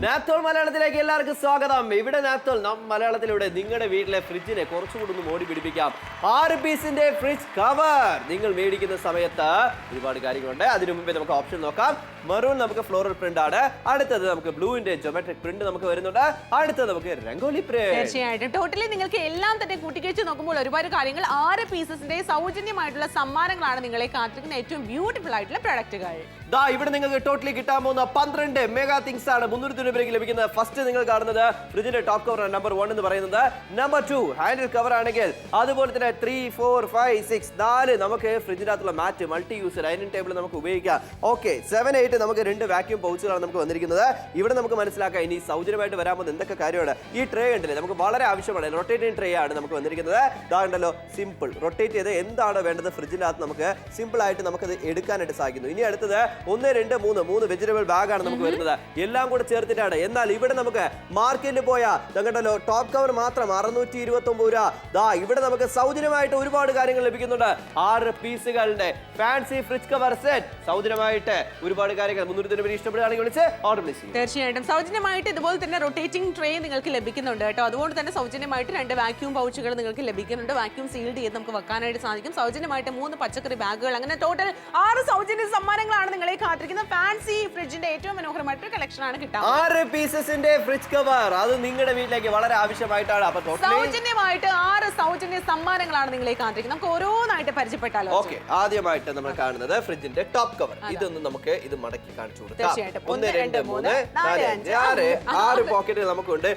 നാത്തോൾ മലയാളത്തിലേക്ക് എല്ലാവർക്കും സ്വാഗതം. ഇവിടെ നാത്തോൾ മലയാളത്തിലൂടെ നിങ്ങളുടെ വീട്ടിലെ ഫ്രിഡ്ജിനെ കുറച്ചുകൂടി ഒന്ന് മോടി പിടിപ്പിക്കാം. 6 പീസിന്റെ ഫ്രിഡ്ജ് കവർ നിങ്ങൾ മേടിക്കുന്ന സമയത്ത് ഒരുപാട് കാര്യങ്ങളുണ്ട്. അതിനു മുമ്പേ നമുക്ക് ഓപ്ഷൻ നോക്കാം. മെറൂൺ നമുക്ക് ഫ്ലോറൽ പ്രിന്റ് ആണ്. അടുത്തത് നമുക്ക് ബ്ലൂവിന്റെ ജോമെട്രിക് പ്രിന്റ് നമുക്ക് വരുന്നുണ്ട്. അടുത്തത് നമുക്ക് രംഗോലി പ്രിന്റ്. തീർച്ചയായിട്ടും ടോട്ടലി നിങ്ങൾക്ക് എല്ലാം തന്നെ കൂട്ടിക്കഴിച്ച് നോക്കുമ്പോൾ ഒരുപാട് കാര്യങ്ങൾ 6 പീസസിന്റെ സൗജന്യമായിട്ടുള്ള സമ്മാനങ്ങളാണ് നിങ്ങളെ കാത്തിരിക്കുന്ന ഏറ്റവും ബ്യൂട്ടിഫുൾ ആയിട്ടുള്ള പ്രൊഡക്റ്റുകൾ. ഇവിടെ നിങ്ങൾക്ക് ടോട്ടലി കിട്ടാൻ പോകുന്ന 12 മെഗാ തിങ്സ് ആണ് 300 രൂപയ്ക്ക് ലഭിക്കുന്നത്. ഫസ്റ്റ് നിങ്ങൾ കാണുന്നത് ഫ്രിഡ്ജിന്റെ ടോപ്പ് കവർ നമ്പർ 1 എന്ന് പറയുന്നത്. നമ്പർ 2 ഹാൻഡിൽ കവർ ആണെങ്കിൽ അതുപോലെ തന്നെ 3, 4, 5, 6 4 നമുക്ക് ഫ്രിഡ്ജിനകത്തുള്ള മാറ്റ് മൾട്ടി യൂസ് ഡൈനിങ് ടേബിൾ നമുക്ക് ഉപയോഗിക്കാം. ഓക്കെ 7, 8 നമുക്ക് 2 വാക്യൂം പൗച്ചുകളാണ് നമുക്ക് വന്നിരിക്കുന്നത്. ഇവിടെ നമുക്ക് മനസ്സിലാക്കാം ഇനി സൗജന്യമായിട്ട് വരാൻ പോകുന്ന എന്തൊക്കെ കാര്യമാണ്. ഈ ട്രേ ഉണ്ടല്ലേ നമുക്ക് വളരെ ആവശ്യമാണ്. റൊട്ടേറ്റിംഗ് ട്രേ ആണ് നമുക്ക് വന്നിരിക്കുന്നത്. ഇതാണ്ടല്ലോ സിമ്പിൾ റൊട്ടേറ്റ് ചെയ്ത് എന്താണ് വേണ്ടത് ഫ്രിഡ്ജിനകത്ത് നമുക്ക് സിമ്പിൾ ആയിട്ട് നമുക്കത് എടുക്കാനായിട്ട് സാധിക്കുന്നു. ഇനി അടുത്തത് 1, 2, 3 വെജിറ്റബിൾ ബാഗാണ് നമുക്ക് വരുന്നത്. എല്ലാം കൂടെ ചേർത്തിട്ടാണ്. എന്നാൽ ഇവിടെ നമുക്ക് മാർക്കറ്റിൽ പോയാൽ കണ്ടല്ലോ ടോപ്പ് കവർ മാത്രം 629 രൂപ. ഇവിടെ നമുക്ക് സൗജന്യമായിട്ട് ഒരുപാട് കാര്യങ്ങൾ ലഭിക്കുന്നുണ്ട്. 6 പീസുകളുടെ ഫാൻസി ഫ്രിഡ്ജ് കവർ സെറ്റ് സൗജന്യമായിട്ട് ഒരുപാട് കാര്യങ്ങൾ 300 രൂപ ഇഷ്ടപ്പെടുകയാണെങ്കിൽ വിളിച്ച് ഓർഡർ പ്ലേസ് ചെയ്യും. തീർച്ചയായിട്ടും സൗജന്യമായിട്ട് ഇതുപോലെ തന്നെ റൊട്ടേറ്റിംഗ് ട്രേ നിങ്ങൾക്ക് ലഭിക്കുന്നുണ്ട് കേട്ടോ. അതുകൊണ്ട് തന്നെ സൗജന്യമായിട്ട് 2 വാക്യൂം പൗച്ചുകൾ നിങ്ങൾക്ക് ലഭിക്കുന്നുണ്ട്. വാക്യൂം സീൽഡ് ചെയ്ത് നമുക്ക് വെക്കാനായിട്ട് സാധിക്കും. സൗജന്യമായിട്ട് 3 പച്ചക്കറി ബാഗുകൾ, അങ്ങനെ ടോട്ടൽ 6 സൗജന്യ സമ്മാനങ്ങളാണ് നിങ്ങളെ കാത്തിരിക്കുന്ന ഫാൻസി ഫ്രിഡ്ജിന്റെ ഏറ്റവും മനോഹരമായിട്ട് കളക്ഷൻ ആണ് കിട്ടുക. 6 പീസസിന്റെ ഫ്രിഡ്ജ് കവർ അത് നിങ്ങളുടെ വീട്ടിലേക്ക് വളരെ ആവശ്യമായിട്ടാണ്. അപ്പൊ സൗജന്യമായിട്ട് 6 സൗജന്യ സമ്മാനങ്ങളാണ് നിങ്ങളെ കാത്തിരിക്കുന്നത്. നമുക്ക് ഓരോന്നായിട്ട് പരിചയപ്പെട്ടാലോ. ഓക്കെ ആദ്യമായിട്ട് നമ്മൾ കാണുന്നത് ഫ്രിഡ്ജിന്റെ ടോപ്പ് കവർ. ഇതൊന്ന് നമുക്ക് ഇത് മടക്കി കാണിച്ചു കൊടുക്കാം. 1, 2, 3, 4, 5, 6 പോക്കറ്റുകൾ നമുക്കുണ്ട്.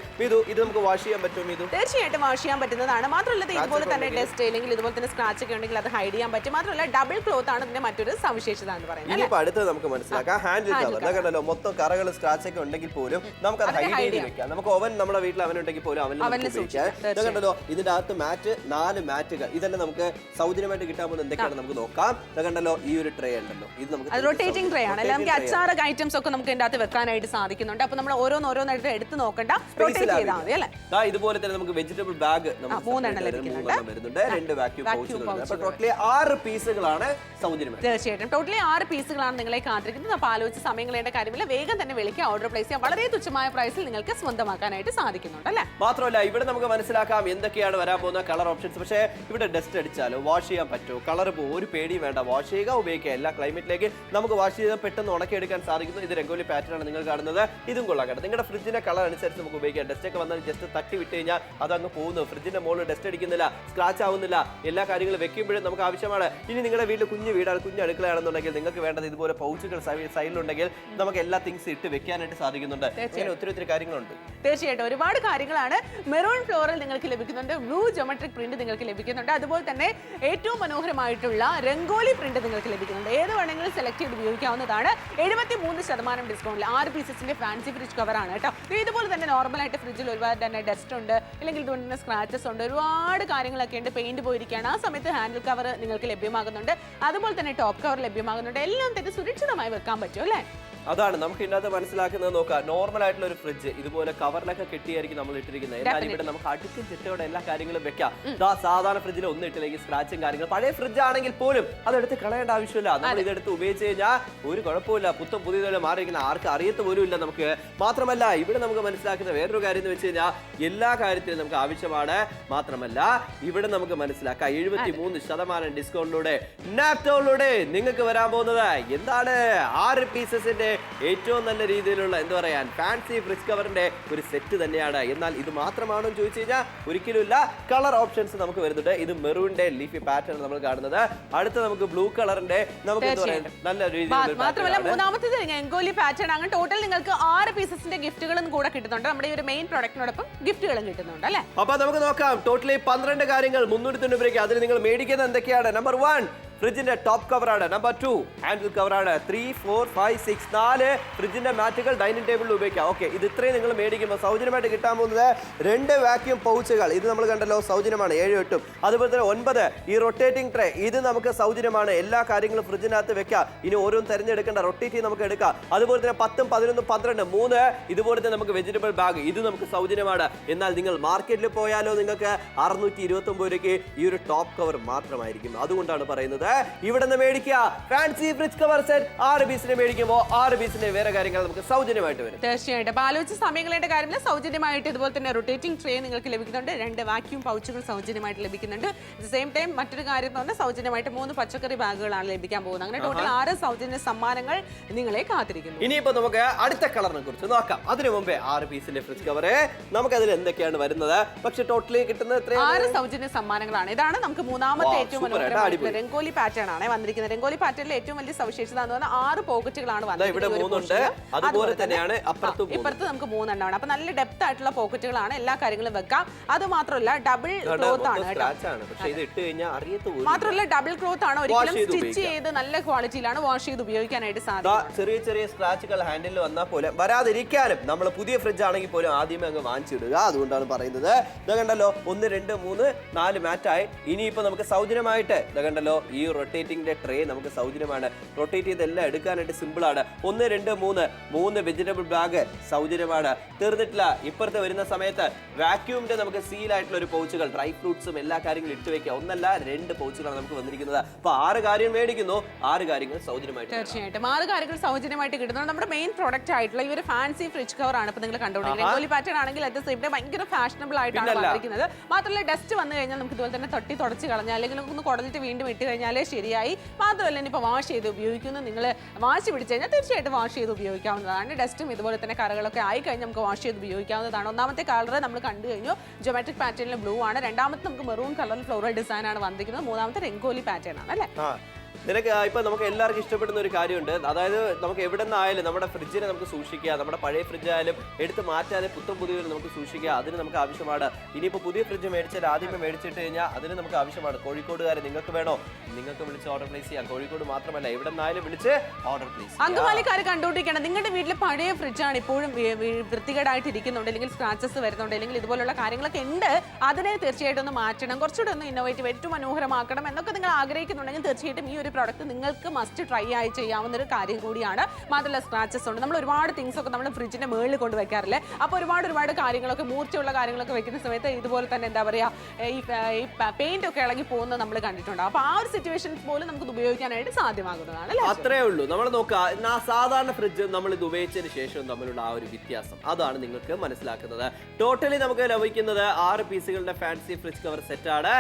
ഇത് നമുക്ക് വാഷ് ചെയ്യാൻ പറ്റും. ഇത് തീർച്ചയായിട്ടും വാഷ് ചെയ്യാൻ പറ്റുന്നതാണ്. മാത്രമല്ല ഇതുപോലെ തന്നെ ഡസ്റ്റ് അല്ലെങ്കിൽ ഇതുപോലെ തന്നെ സ്ക്രാച്ച് ഒക്കെ ഉണ്ടെങ്കിൽ അത് ഹൈഡ് ചെയ്യാൻ പറ്റും. മാത്രമല്ല ഡബിൾ ക്ലോത്ത് ആണ് ഇതിന്റെ മറ്റൊരു സവിശേഷത എന്ന് പറയുന്നത്. ഇനിയിപ്പോ അടുത്ത് നമുക്ക് മനസ്സിലാക്കാം ഹാൻഡിൽ കവർ. കണ്ടല്ലോ മൊത്തം കറകൾ സ്ക്രാച്ച് ഒക്കെ ഉണ്ടെങ്കിൽ പോലും നമുക്ക് അത് ഹൈഡ് ചെയ്ത് വെക്കാം. നമുക്ക് ഓവൻ നമ്മുടെ വീട്ടിൽ അവൻ ഉണ്ടെങ്കിൽ പോലും അവനിൽ ഉപയോഗിക്കാം. കണ്ടല്ലോ ഇതിന്റെ അകത്ത് മാറ്റ് 4 മാറ്റുകൾ ഇതെല്ലാം നമുക്ക് സൗജന്യമായിട്ട് കിട്ടാൻ പോകുന്നത് എന്തൊക്കെയാണ് നമുക്ക് നോക്കാം. കണ്ടല്ലോ ഈ ഒരു ട്രേ ഉണ്ടല്ലോ ഇത് നമുക്ക് റൊട്ടേറ്റിംഗ് ട്രേ ആണ്. നമുക്ക് അച്ചാർ ഐറ്റംസ് ഒക്കെ നമുക്ക് ഇതിന്റെ അകത്ത് വെക്കാനായിട്ട് സാധിക്കുന്നുണ്ട്. അപ്പൊ നമ്മൾ ഓരോന്നായിട്ട് എടുത്ത് നോക്കണ്ട, റൊട്ടേറ്റ് ചെയ്താൽ മതി അല്ലേ. ഇതുപോലെ തന്നെ നമുക്ക് വെജിറ്റബിൾ ബാഗ് 3 എണ്ണം ലഭിക്കുന്നുണ്ട്. 2 വാക്യൂം പൗച്ചുകൾ. അപ്പോൾ ടോട്ടലി 6 പീസുകളാണ് സൗജന്യമായി. തീർച്ചയായിട്ടും ടോട്ടലി 6 പീസുകളാണ് നിങ്ങളെ കാത്തിരിക്കുന്നത്. അപ്പോൾ ആലോചിച്ച് സമയം കളയേണ്ട കാര്യമില്ല. വേഗം തന്നെ വിളിക്കുക, ഓർഡർ പ്ലേസ് ചെയ്യാം. വളരെ തുച്ഛമായ പ്രൈസിൽ നിങ്ങൾക്ക് സ്വന്തമാക്കാനായിട്ട് സാധിക്കുന്നുണ്ട് അല്ലേ. മാത്രമല്ല ഇവിടെ നമുക്ക് മനസ്സിലാക്കാം എന്തൊക്കെയാണ് വരാൻ പോകുന്ന കളർ ഓപ്ഷൻസ്. പക്ഷേ ഇവിടെ ഡസ്റ്റ് അടിച്ചാലോ വാഷ് ചെയ്യാൻ പറ്റുമോ, കളർ പോകും, ഒരു പേടിയും വേണ്ട. വാഷ് ചെയ്യുക, ഉപയോഗിക്കുക. എല്ലാ ക്ലൈമറ്റിലേക്ക് നമുക്ക് വാഷ് ചെയ്ത് പെട്ടെന്ന് ഉണക്കിയെടുക്കാൻ സാധിക്കുന്നു. ഇത് രംഗോലി പാറ്റേൺ ആണ് നിങ്ങൾ കാണുന്നത്. ഇതും കൊള്ളാം കേട്ടോ. നിങ്ങളുടെ ഫ്രിഡ്ജിന്റെ കളർ അനുസരിച്ച് നമുക്ക് ഉപയോഗിക്കാം. ഡസ്റ്റ് ഒക്കെ വന്നാൽ ജസ്റ്റ് തട്ടി വിട്ട് കഴിഞ്ഞാൽ അതങ്ങ് പോകുന്നു. ഫ്രിഡ്ജിന്റെ മുകളിൽ ഡസ്റ്റ് അടിക്കുന്നില്ല, സ്ക്രാച്ച് ആവുന്നില്ല. എല്ലാ കാര്യങ്ങളും വെക്കുമ്പോഴും നമുക്ക് ആവശ്യമാണ്. ഇനി നിങ്ങളുടെ വീട്ടിൽ കുഞ്ഞു വീടാണ്, കുഞ്ഞു അടുക്കളയാണെന്നുണ്ടെങ്കിൽ നിങ്ങൾക്ക് വേണ്ടത് ഇതുപോലെ പൗച്ചുകൾ സൈഡിലുണ്ടെങ്കിൽ നമുക്ക് എല്ലാ തിങ്സ് ഇട്ട് വെക്കാനായിട്ട് സാധിക്കുന്നുണ്ട്. അങ്ങനെ ഒത്തിരി കാര്യങ്ങളുണ്ട്. തീർച്ചയായിട്ടും ഒരുപാട് കാര്യങ്ങളാണ്. മെറൂൺ ഫ്ലോറൽ നിങ്ങൾക്ക് ലഭിക്കുന്നുണ്ട്. ബ്ലൂ ജോമെട്രിക് പ്രിന്റ് നിങ്ങൾക്ക് ലഭിക്കുന്നുണ്ട്. അതുപോലെ തന്നെ ഏറ്റവും മനോഹരമായിട്ടുള്ള രംഗോലി പ്രിന്റ് നിങ്ങൾക്ക് ലഭിക്കുന്നുണ്ട്. ഏത് വേണമെങ്കിലും സെലക്ട് ചെയ്ത് ഉപയോഗിക്കാവുന്നതാണ്. 73% ഡിസ്കൗണ്ടിൽ 6 പീസസിന്റെ ഫാൻസി ഫ്രിഡ്ജ് കവർ ആണ് കേട്ടോ. ഇതുപോലെ തന്നെ നോർമലായിട്ട് ഫ്രിഡ്ജിൽ ഒരുപാട് തന്നെ ഡസ്റ്റ് ഉണ്ട്, അല്ലെങ്കിൽ ഇതുകൊണ്ട് തന്നെ സ്ക്രാച്ചസ് ഉണ്ട്, ഒരുപാട് കാര്യങ്ങളൊക്കെ ഉണ്ട്. പെയിന്റ് പോയിരിക്കുകയാണ്. ആ സമയത്ത് ഹാൻഡിൽ കവർ നിങ്ങൾക്ക് ലഭ്യമാകുന്നുണ്ട്. അതുപോലെ തന്നെ ടോപ്പ് കവർ ലഭ്യമാകുന്നുണ്ട്. എല്ലാം തന്നെ സുരക്ഷിതമായി വെക്കാൻ പറ്റും അല്ലേ. അതാണ് നമുക്ക് ഇതിനകത്ത് മനസ്സിലാക്കുന്നത്. നോക്കാം, നോർമൽ ആയിട്ടുള്ള ഒരു ഫ്രിഡ്ജ് ഇതുപോലെ കവറിലൊക്കെ കെട്ടിയായിരിക്കും നമ്മൾ ഇട്ടിരിക്കുന്നത്. എന്നാൽ ഇവിടെ നമുക്ക് അടുക്കും ചിട്ടയോടെ എല്ലാ കാര്യങ്ങളും വെക്കാം. സാധാരണ ഫ്രിഡ്ജിൽ ഒന്നും ഇട്ടില്ലെങ്കിൽ സ്ക്രാച്ചും കാര്യങ്ങളും. പഴയ ഫ്രിഡ്ജ് ആണെങ്കിൽ പോലും അതെടുത്ത് കളയേണ്ട ആവശ്യമില്ല. നമ്മൾ ഇതെടുത്ത് ഉപയോഗിച്ച് കഴിഞ്ഞാൽ ഒരു കുഴപ്പമില്ല. പുത്തം പുതിയതുപോലെ മാറിയിരിക്കുന്ന ആർക്ക് അറിയത്ത് പോലും ഇല്ല നമുക്ക്. മാത്രമല്ല ഇവിടെ നമുക്ക് മനസ്സിലാക്കുന്ന വേറൊരു കാര്യം എന്ന് വെച്ച് കഴിഞ്ഞാൽ എല്ലാ കാര്യത്തിലും നമുക്ക് ആവശ്യമാണ്. മാത്രമല്ല ഇവിടെ നമുക്ക് മനസ്സിലാക്കാം 73% ഡിസ്കൗണ്ടിലൂടെ നാപ്റ്റോളിലൂടെ നിങ്ങൾക്ക് വരാൻ പോകുന്നത് എന്താണ് 6 പീസസിന്റെ ഏറ്റവും നല്ല രീതിയിലുള്ള എന്താ പറയാൻ ഫാൻസി ഫ്രിഡ്ജ് കവറിന്റെ ഒരു സെറ്റ് തന്നെയാണ്. എന്നാൽ ഇത് മാത്രമാണോ ചോദിച്ചു കഴിഞ്ഞാൽ ഒരിക്കലും ഇല്ല. കളർ ഓപ്ഷൻസ് നമുക്ക് വരുന്നുണ്ട്. ഇത് മെറൂണിന്റെ ലീഫി പാറ്റേൺ നമ്മൾ കാണുന്നത്. അടുത്ത നമുക്ക് ബ്ലൂ കളറിന്റെ നമുക്ക് എന്താ പറയാ നല്ല രീതിയിൽ. മാത്രമല്ല മൂന്നാമത്തേത് രംഗോലി പാറ്റേൺ. അങ്ങനെ ടോട്ടൽ നിങ്ങൾക്ക് 6 പീസസിന്റെ ഗിഫ്റ്റുകളും കൂടെ കിട്ടുന്നുണ്ട്. നമ്മുടെ ഈ ഒരു മെയിൻ പ്രൊഡക്റ്റിനോടൊപ്പം ഗിഫ്റ്റുകളും കിട്ടുന്നുണ്ട് അല്ലേ. അപ്പൊ നമുക്ക് നോക്കാം. ടോട്ടലി 12 കാര്യങ്ങൾ 390 രൂപയ്ക്ക്. അതിൽ നിങ്ങൾ മേടിക്കുന്നത് എന്തൊക്കെയാണ്? നമ്പർ 1 ഫ്രിഡ്ജിന്റെ ടോപ്പ് കവർ ആണ്. നമ്പർ 2 ഹാൻഡിൽ കവർ ആണ്. 3, 4, 5, 6 4 ഫ്രിഡ്ജിന്റെ മാറ്റുകൾ ഡൈനിങ് ടേബിളിൽ ഉപയോഗിക്കാം. ഓക്കെ ഇത് ഇത്രയും നിങ്ങൾ മേടിക്കുമ്പോൾ സൗജന്യമായിട്ട് കിട്ടാൻ പോകുന്നത് 2 വാക്യൂം പൗച്ചുകൾ. ഇത് നമ്മൾ കണ്ടല്ലോ സൗജന്യമാണ്. 7, 8. അതുപോലെ തന്നെ 9 ഈ റൊട്ടേറ്റിംഗ് ട്രേ ഇത് നമുക്ക് സൗജന്യമാണ്. എല്ലാ കാര്യങ്ങളും ഫ്രിഡ്ജിനകത്ത് വെക്കാം. ഇനി ഓരോന്നും തിരഞ്ഞെടുക്കേണ്ട, റൊട്ടേറ്റ് ചെയ്ത് നമുക്ക് എടുക്കാം. അതുപോലെ തന്നെ 10, 11, 12 3 ഇതുപോലെ തന്നെ നമുക്ക് വെജിറ്റബിൾ ബാഗ് ഇത് നമുക്ക് സൗജന്യമാണ്. എന്നാൽ നിങ്ങൾ മാർക്കറ്റിൽ പോയാലോ നിങ്ങൾക്ക് 629 രൂപയ്ക്ക് ഈ ഒരു ടോപ്പ് കവർ മാത്രമായിരിക്കും. അതുകൊണ്ടാണ് പറയുന്നത് ഇവിടെ നിന്ന് മേടിക്കുക ഫാൻസി ഫ്രിഡ്ജ് കവർ സെറ്റ് 6 പീസിനെ മേടിക്കുമ്പോൾ 6 പീസിന്റെ വേറെ കാര്യങ്ങൾ നമുക്ക് സൗജന്യമായിട്ട് വരും. തീർച്ചയായിട്ടും. അപ്പൊ ആലോചിച്ച സമയങ്ങളുടെ കാര്യമില്ല, സൗജന്യമായിട്ട് ഇതുപോലെ തന്നെ റൊട്ടേറ്റിംഗ് ട്രേ നിങ്ങൾക്ക് ലഭിക്കുന്നുണ്ട്. 2 വാക്യൂം പൗച്ചുകൾ സൗജന്യമായിട്ട് ലഭിക്കുന്നുണ്ട്. അറ്റ് സെയിം ടൈം മറ്റൊരു കാര്യം എന്ന് പറഞ്ഞാൽ സൗജന്യമായിട്ട് 3 പച്ചക്കറി ബാഗുകളാണ് ലഭിക്കാൻ പോകുന്നത്. അങ്ങനെ ടോട്ടൽ 6 സൗജന്യ സമ്മാനങ്ങൾ നിങ്ങളെ കാത്തിരിക്കുന്നു. ഇനിയിപ്പോ നമുക്ക് അടുത്ത കളറിനെ കുറിച്ച് നോക്കാം. അതിനു മുമ്പേ 6 പീസിന്റെ ഫ്രിഡ്ജ് കവർ നമുക്ക് അതിൽ എന്തൊക്കെയാണ് വരുന്നത്, പക്ഷെ ടോട്ടലി കിട്ടുന്നത് 6 സൗജന്യ സമ്മാനങ്ങളാണ്. ഇതാണ് നമുക്ക് മൂന്നാമത്തെ ഏറ്റവും മനോഹരമായിട്ടുള്ള രംഗോലി പാറ്റേൺ ആണ് വന്നിരിക്കുന്നത്. രംഗോലി പാറ്റേണിലെ ഏറ്റവും വലിയ സവിശേഷത എന്ന് പറഞ്ഞാൽ 6 പോക്കറ്റുകളാണ് വന്നിരിക്കുന്നത്. അതുപോലെ തന്നെയാണ് ഇപ്പുറത്ത് നമുക്ക് 3 എണ്ണമാണ്. അപ്പൊ നല്ല ഡെപ്ത് ആയിട്ടുള്ള പോക്കറ്റുകളാണ്, എല്ലാ കാര്യങ്ങളും വെക്കാം. അത് മാത്രമല്ല ഡബിൾ ക്ലോത്ത് ആണ് മാത്രമല്ല ഡബിൾ ക്ലോത്ത് ആണ്, ഒരിക്കലും സ്റ്റിച്ച് ചെയ്ത് നല്ല ക്വാളിറ്റിയിലാണ് വാഷ് ചെയ്ത് ഉപയോഗിക്കാനായിട്ട് സാധിക്കും. ചെറിയ ചെറിയ സ്ക്രാച്ചുകൾ ഹാൻഡിൽ വന്നാൽ പോലും വരാതിരിക്കാനും നമ്മൾ പുതിയ ഫ്രിഡ്ജ് ആണെങ്കിൽ പോലും ആദ്യമേ അങ്ങ് വാങ്ങിച്ചിടുക. അതുകൊണ്ടാണ് പറയുന്നത്. ഇത് കണ്ടല്ലോ 1 2 3 4 മാറ്റായി. ഇനിയിപ്പോ നമുക്ക് സൗജന്യമായിട്ട് ഇത് കണ്ടല്ലോ ഈ റൊട്ടേറ്റിംഗിന്റെ ട്രേ നമുക്ക് സൗജന്യമാണ്. റൊട്ടേറ്റ് ചെയ്തെല്ലാം എടുക്കാനായിട്ട് സിമ്പിൾ ആണ്. 1 2 3 വെജിറ്റബിൾ ബാഗ് സൗജന്യമാണ്. തീർന്നിട്ടില്ല, ഇപ്പുറത്ത് വരുന്ന സമയത്ത് വാക്യൂമിന്റെ നമുക്ക് സീൽ ആയിട്ടുള്ള ഒരു പൗച്ചുകൾ ഡ്രൈ ഫ്രൂട്ട്സും എല്ലാ കാര്യങ്ങളും ഇട്ട് വെക്കുക. 1 അല്ല 2 പൗച്ചുകളാണ് നമുക്ക് വന്നിരിക്കുന്നത്. അപ്പൊ 6 കാര്യം മേടിക്കുന്നു, 6 കാര്യങ്ങൾ സൗജന്യമായിട്ട്. തീർച്ചയായിട്ടും 6 കാര്യങ്ങൾ സൗജന്യമായിട്ട് കിട്ടുന്നു. നമ്മുടെ മെയിൻ പ്രോഡക്റ്റ് ആയിട്ടുള്ള ഈ ഒരു ഫാൻസി ഫ്രിഡ്ജ് കവർ ആണ് ഇപ്പൊ നിങ്ങൾ കണ്ടുകൊണ്ടിരിക്കുന്നത്. രംഗോലി പാറ്റേൺ ആണെങ്കിൽ അത് സൈഡിൽ ഭയങ്കര ഫാഷനബിൾ ആയിട്ടാണ് വന്നിരിക്കുന്നത്. മാത്രമല്ല ഡസ്റ്റ് വന്നു കഴിഞ്ഞാൽ നമുക്ക് ഇതുപോലെ തന്നെ തട്ടി തുടച്ച് കളഞ്ഞാൽ അല്ലെങ്കിൽ ഒന്ന് കുടഞ്ഞിട്ട് വീണ്ടും ഇട്ട് കഴിഞ്ഞാലേ ശരിയായി. മാത്രമല്ല ഇനിയിപ്പോൾ വാഷ് ചെയ്ത് ഉപയോഗിക്കുന്നു. നിങ്ങൾ വാശി പിടിച്ചു കഴിഞ്ഞാൽ തീർച്ചയായിട്ടും വാഷ് ചെയ്ത് ഉപയോഗിക്കാവുന്നതാണ്. ഡസ്റ്റും ഇതുപോലെ തന്നെ കറകളൊക്കെ ആയി കഴിഞ്ഞാൽ നമുക്ക് വാഷ് ചെയ്ത് ഉപയോഗിക്കാവുന്നതാണ്. ഒന്നാമത്തെ കളർ നമ്മൾ കണ്ടു കഴിഞ്ഞു, ജോമെട്രിക് പാറ്റേണിൽ ബ്ലൂ ആണ്. രണ്ടാമത്തെ നമുക്ക് മെറൂൺ കളറിൽ ഫ്ലോറൽ ഡിസൈൻ ആണ് വന്നിരിക്കുന്നത്. മൂന്നാമത്തെ രംഗോലി പാറ്റേൺ ആണ് അല്ലേ? നിനക്ക് ഇപ്പൊ നമുക്ക് എല്ലാവർക്കും ഇഷ്ടപ്പെടുന്ന ഒരു കാര്യമുണ്ട്. അതായത് നമുക്ക് എവിടെ നിന്നായാലും നമ്മുടെ ഫ്രിഡ്ജിനെ നമുക്ക് സൂക്ഷിക്കുക, നമ്മുടെ പഴയ ഫ്രിഡ്ജ് ആയാലും എടുത്ത് മാറ്റാതെ പുത്തം പുതിയൊരു നമുക്ക് സൂക്ഷിക്കുക. അതിന് നമുക്ക് ആവശ്യമാണ്. ഇനിയിപ്പോൾ പുതിയ ഫ്രിഡ്ജ് മേടിച്ചാൽ ആദ്യമേ മേടിച്ചിട്ട് കഴിഞ്ഞാൽ അതിന് നമുക്ക് ആവശ്യമാണ്. കോഴിക്കോടുകാരെ നിങ്ങൾക്ക് വേണോ, നിങ്ങൾക്ക് വിളിച്ച് ഓർഡർ പ്ലേസ് ചെയ്യാം. കോഴിക്കോട് മാത്രമല്ല എവിടെ നിന്നായാലും വിളിച്ച് ഓർഡർ പ്ലേസ്. അങ്കമാലിക്കാർ കണ്ടുകൊണ്ടിരിക്കണം, നിങ്ങളുടെ വീട്ടിൽ പഴയ ഫ്രിഡ്ജാണ് ഇപ്പോഴും വൃത്തികേടായിട്ട് ഇരിക്കുന്നുണ്ട്, അല്ലെങ്കിൽ സ്ക്രാച്ചസ് വരുന്നുണ്ട്, അല്ലെങ്കിൽ ഇതുപോലുള്ള കാര്യങ്ങളൊക്കെ ഉണ്ട്, അതിനെ തീർച്ചയായിട്ടും ഒന്ന് മാറ്റണം, കുറച്ചുകൂടെ ഒന്ന് ഇന്നോവേറ്റീവ് ഏറ്റവും മനോഹരമാക്കണം എന്നൊക്കെ നിങ്ങൾ ആഗ്രഹിക്കുന്നുണ്ടെങ്കിൽ തീർച്ചയായിട്ടും ഈ ഒരു പ്രോഡക്റ്റ് നിങ്ങൾക്ക് മസ്റ്റ് ട്രൈ ആയി ചെയ്യാവുന്ന ഒരു കാര്യം കൂടിയാണ്. മാത്രമല്ല സ്ക്രാച്ചസ് ഉണ്ട്. നമ്മൾ ഒരുപാട് തിങ്സ് ഒക്കെ നമ്മൾ ഫ്രിഡ്ജിന്റെ മുകളിൽ കൊണ്ട് വെക്കാറില്ലേ, അപ്പോൾ ഒരുപാട് കാര്യങ്ങളൊക്കെ മൂർച്ചയുള്ള കാര്യങ്ങളൊക്കെ വെക്കുന്ന സമയത്ത് ഇതുപോലെ തന്നെ എന്താ പറയുക ഈ പെയിന്റ് ഒക്കെ ഇളകി പോകുന്നത് നമ്മൾ കണ്ടിട്ടുണ്ട്. അപ്പോൾ ആ ഒരു സിറ്റുവേഷൻസ് പോലും നമുക്ക് ഉപയോഗിക്കാനായിട്ട് സാധ്യമാകുന്നതാണ്. അത്രേ ഉള്ളൂ. നമ്മൾ നോക്കുക, സാധാരണ ഫ്രിഡ്ജ് നമ്മൾ ഇത് ഉപയോഗിച്ചതിന് ശേഷം തമ്മിലുള്ള ആ ഒരു വ്യത്യാസം അതാണ് നിങ്ങൾക്ക് മനസ്സിലാക്കുന്നത്. ടോട്ടലി നമുക്ക് ലഭിക്കുന്നത് 6 പീസുകളുടെ ഫാൻസി ഫ്രിഡ്ജ് കവർ സെറ്റ് ആണ്.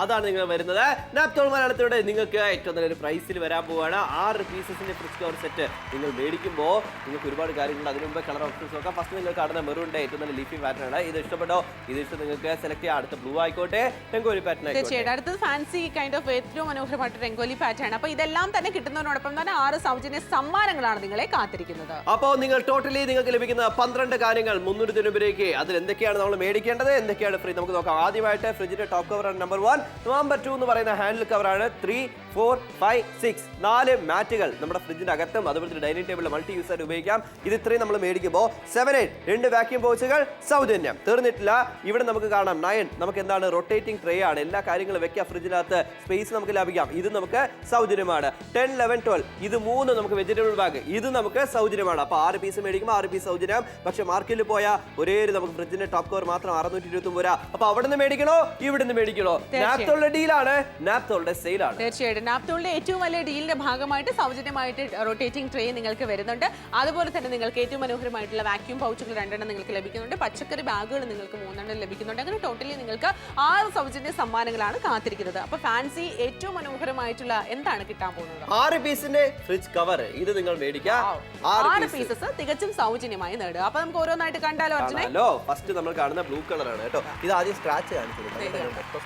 അതാണ് നിങ്ങൾ വരുന്നത്. നാപ്തോൾ മലയാളത്തിലൂടെ നിങ്ങൾക്ക് ഏറ്റവും നല്ലൊരു പ്രൈസിൽ വരാൻ പോവാണ്. 6 പീസസിന്റെ ഫ്രിഡ്ജ് കവർ സെറ്റ് നിങ്ങൾ മേടിക്കുമ്പോൾ നിങ്ങൾക്ക് ഒരുപാട് കാര്യങ്ങളുണ്ട്. അതിന് മുമ്പ് കളർ ഓപ്ഷൻസ് നോക്കാം. ഫസ്റ്റ് നിങ്ങൾ കാണുന്ന മെറൂണിന്റെ ഏറ്റവും നല്ല ലീഫി പാറ്റേൺ ആണ്. ഇത് ഇഷ്ടപ്പെട്ടോ? ഇത് ഇഷ്ടം നിങ്ങൾക്ക് സെലക്ട് ചെയ്യാം. അടുത്ത ബ്ലൂ ആയിക്കോട്ടെ, രംഗോലി പാറ്റേൺ ആയിക്കോട്ടെ. അടുത്തത് ഫാൻസി കൈൻഡ് ഓഫ് ഏറ്റവും മനോഹരമായിട്ട് രംഗോലി പാറ്റേൺ. അപ്പോൾ ഇതെല്ലാം തന്നെ കിട്ടുന്നതിനോടൊപ്പം തന്നെ 6 സൗജന്യ സമ്മാനങ്ങളാണ് നിങ്ങളെ കാത്തിരിക്കുന്നത്. അപ്പോൾ നിങ്ങൾ ടോട്ടലി നിങ്ങൾക്ക് ലഭിക്കുന്ന 12 കാര്യങ്ങൾ 300 രൂപയ്ക്ക്. അതിൽ എന്തൊക്കെയാണ് നമ്മൾ മേടിക്കേണ്ടത്, എന്തൊക്കെയാണ് ഫ്രീ, നമുക്ക് നോക്കാം. ആദ്യമായിട്ട് ഫ്രിഡ്ജിന്റെ ടോപ്പ് കവർ ആണ് നമ്പർ 1. നമ്പർ 2 എന്ന് പറയുന്ന ഹാൻഡിൽ കവർ ആണ്. 3 4 5 6 4 മാറ്റുകൾ നമ്മുടെ ഫ്രിഡ്ജിന്റെ അകത്തും അതുപോലെ ഡൈനിങ് ടേബിളിൽ മൾട്ടി യൂസ് ആയിട്ട് ഉപയോഗിക്കാം. ഇത് ഇത്രയും നമ്മൾ മേടിക്കുമ്പോൾ 7 8 2 വാക്യൂം പൗച്ചുകൾ സൗജന്യം. തീർന്നിട്ടില്ല, ഇവിടെ നമുക്ക് കാണാം 9 നമുക്ക് എന്താണ് റൊട്ടേറ്റിംഗ് ട്രേ ആണ്. എല്ലാ കാര്യങ്ങളും വെക്കാം ഫ്രിഡ്ജിനകത്ത്, സ്പേസ് നമുക്ക് ലാഭിക്കാം. ഇത് നമുക്ക് സൗജന്യമാണ്. 10 11 12 ഇത് 3 നമുക്ക് വെജിറ്റബിൾ ബാഗ്, ഇത് നമുക്ക് സൗജന്യമാണ്. അപ്പോൾ 6 പീസ് മേടിക്കുമ്പോൾ 6 പീസ് സൗജന്യം. പക്ഷെ മാർക്കറ്റിൽ പോയാൽ ഒരേ നമുക്ക് ഫ്രിഡ്ജിന്റെ ടോപ്പ് കവർ മാത്രം 629 രൂപ. അപ്പോൾ അവിടെ നിന്ന് മേടിക്കണോ ഇവിടെ നിന്ന് മേടിക്കണോ? നാപ്തോളുടെ ഡീലാണ്, നാപ്തോളുടെ സെയിലാണ്. തീർച്ചയായിട്ടും നാപ്തോളിന്റെ ഏറ്റവും വലിയ ഡീലിന്റെ ഭാഗമായിട്ട് സൗജന്യമായിട്ട് റൊട്ടേറ്റിംഗ് ട്രേ നിങ്ങൾക്ക് വരുന്നുണ്ട്. അതുപോലെ തന്നെ നിങ്ങൾക്ക് ഏറ്റവും മനോഹരമായിട്ടുള്ള വാക്യൂം പൗച്ചുകൾ 2 നിങ്ങൾക്ക് ലഭിക്കുന്നുണ്ട്. പച്ചക്കറി ബാഗുകൾ നിങ്ങൾക്ക് 3 ലഭിക്കുന്നുണ്ട്. അങ്ങനെ ടോട്ടലി നിങ്ങൾക്ക് 6 സൗജന്യ സമ്മാനങ്ങളാണ് കാത്തിരിക്കുന്നത്. അപ്പൊ ഫാൻസി ഏറ്റവും മനോഹരമായിട്ടുള്ള എന്താണ് കിട്ടാൻ പോകുന്നത്? 6 പീസിന്റെ ഫ്രിഡ്ജ് കവർ ഇത് നിങ്ങൾ മേടിക്കുക. 6 പീസസ് തികച്ചും സൗജന്യമായി നേടുക. അപ്പൊ നമുക്ക് ഓരോന്നായിട്ട് കണ്ടാലോ? ഫസ്റ്റ് നമ്മൾ കാണുന്ന ബ്ലൂ കളർ ആണ് കേട്ടോ. ഇത് ആദ്യം സ്ക്രാച്ച് കാണിച്ചത്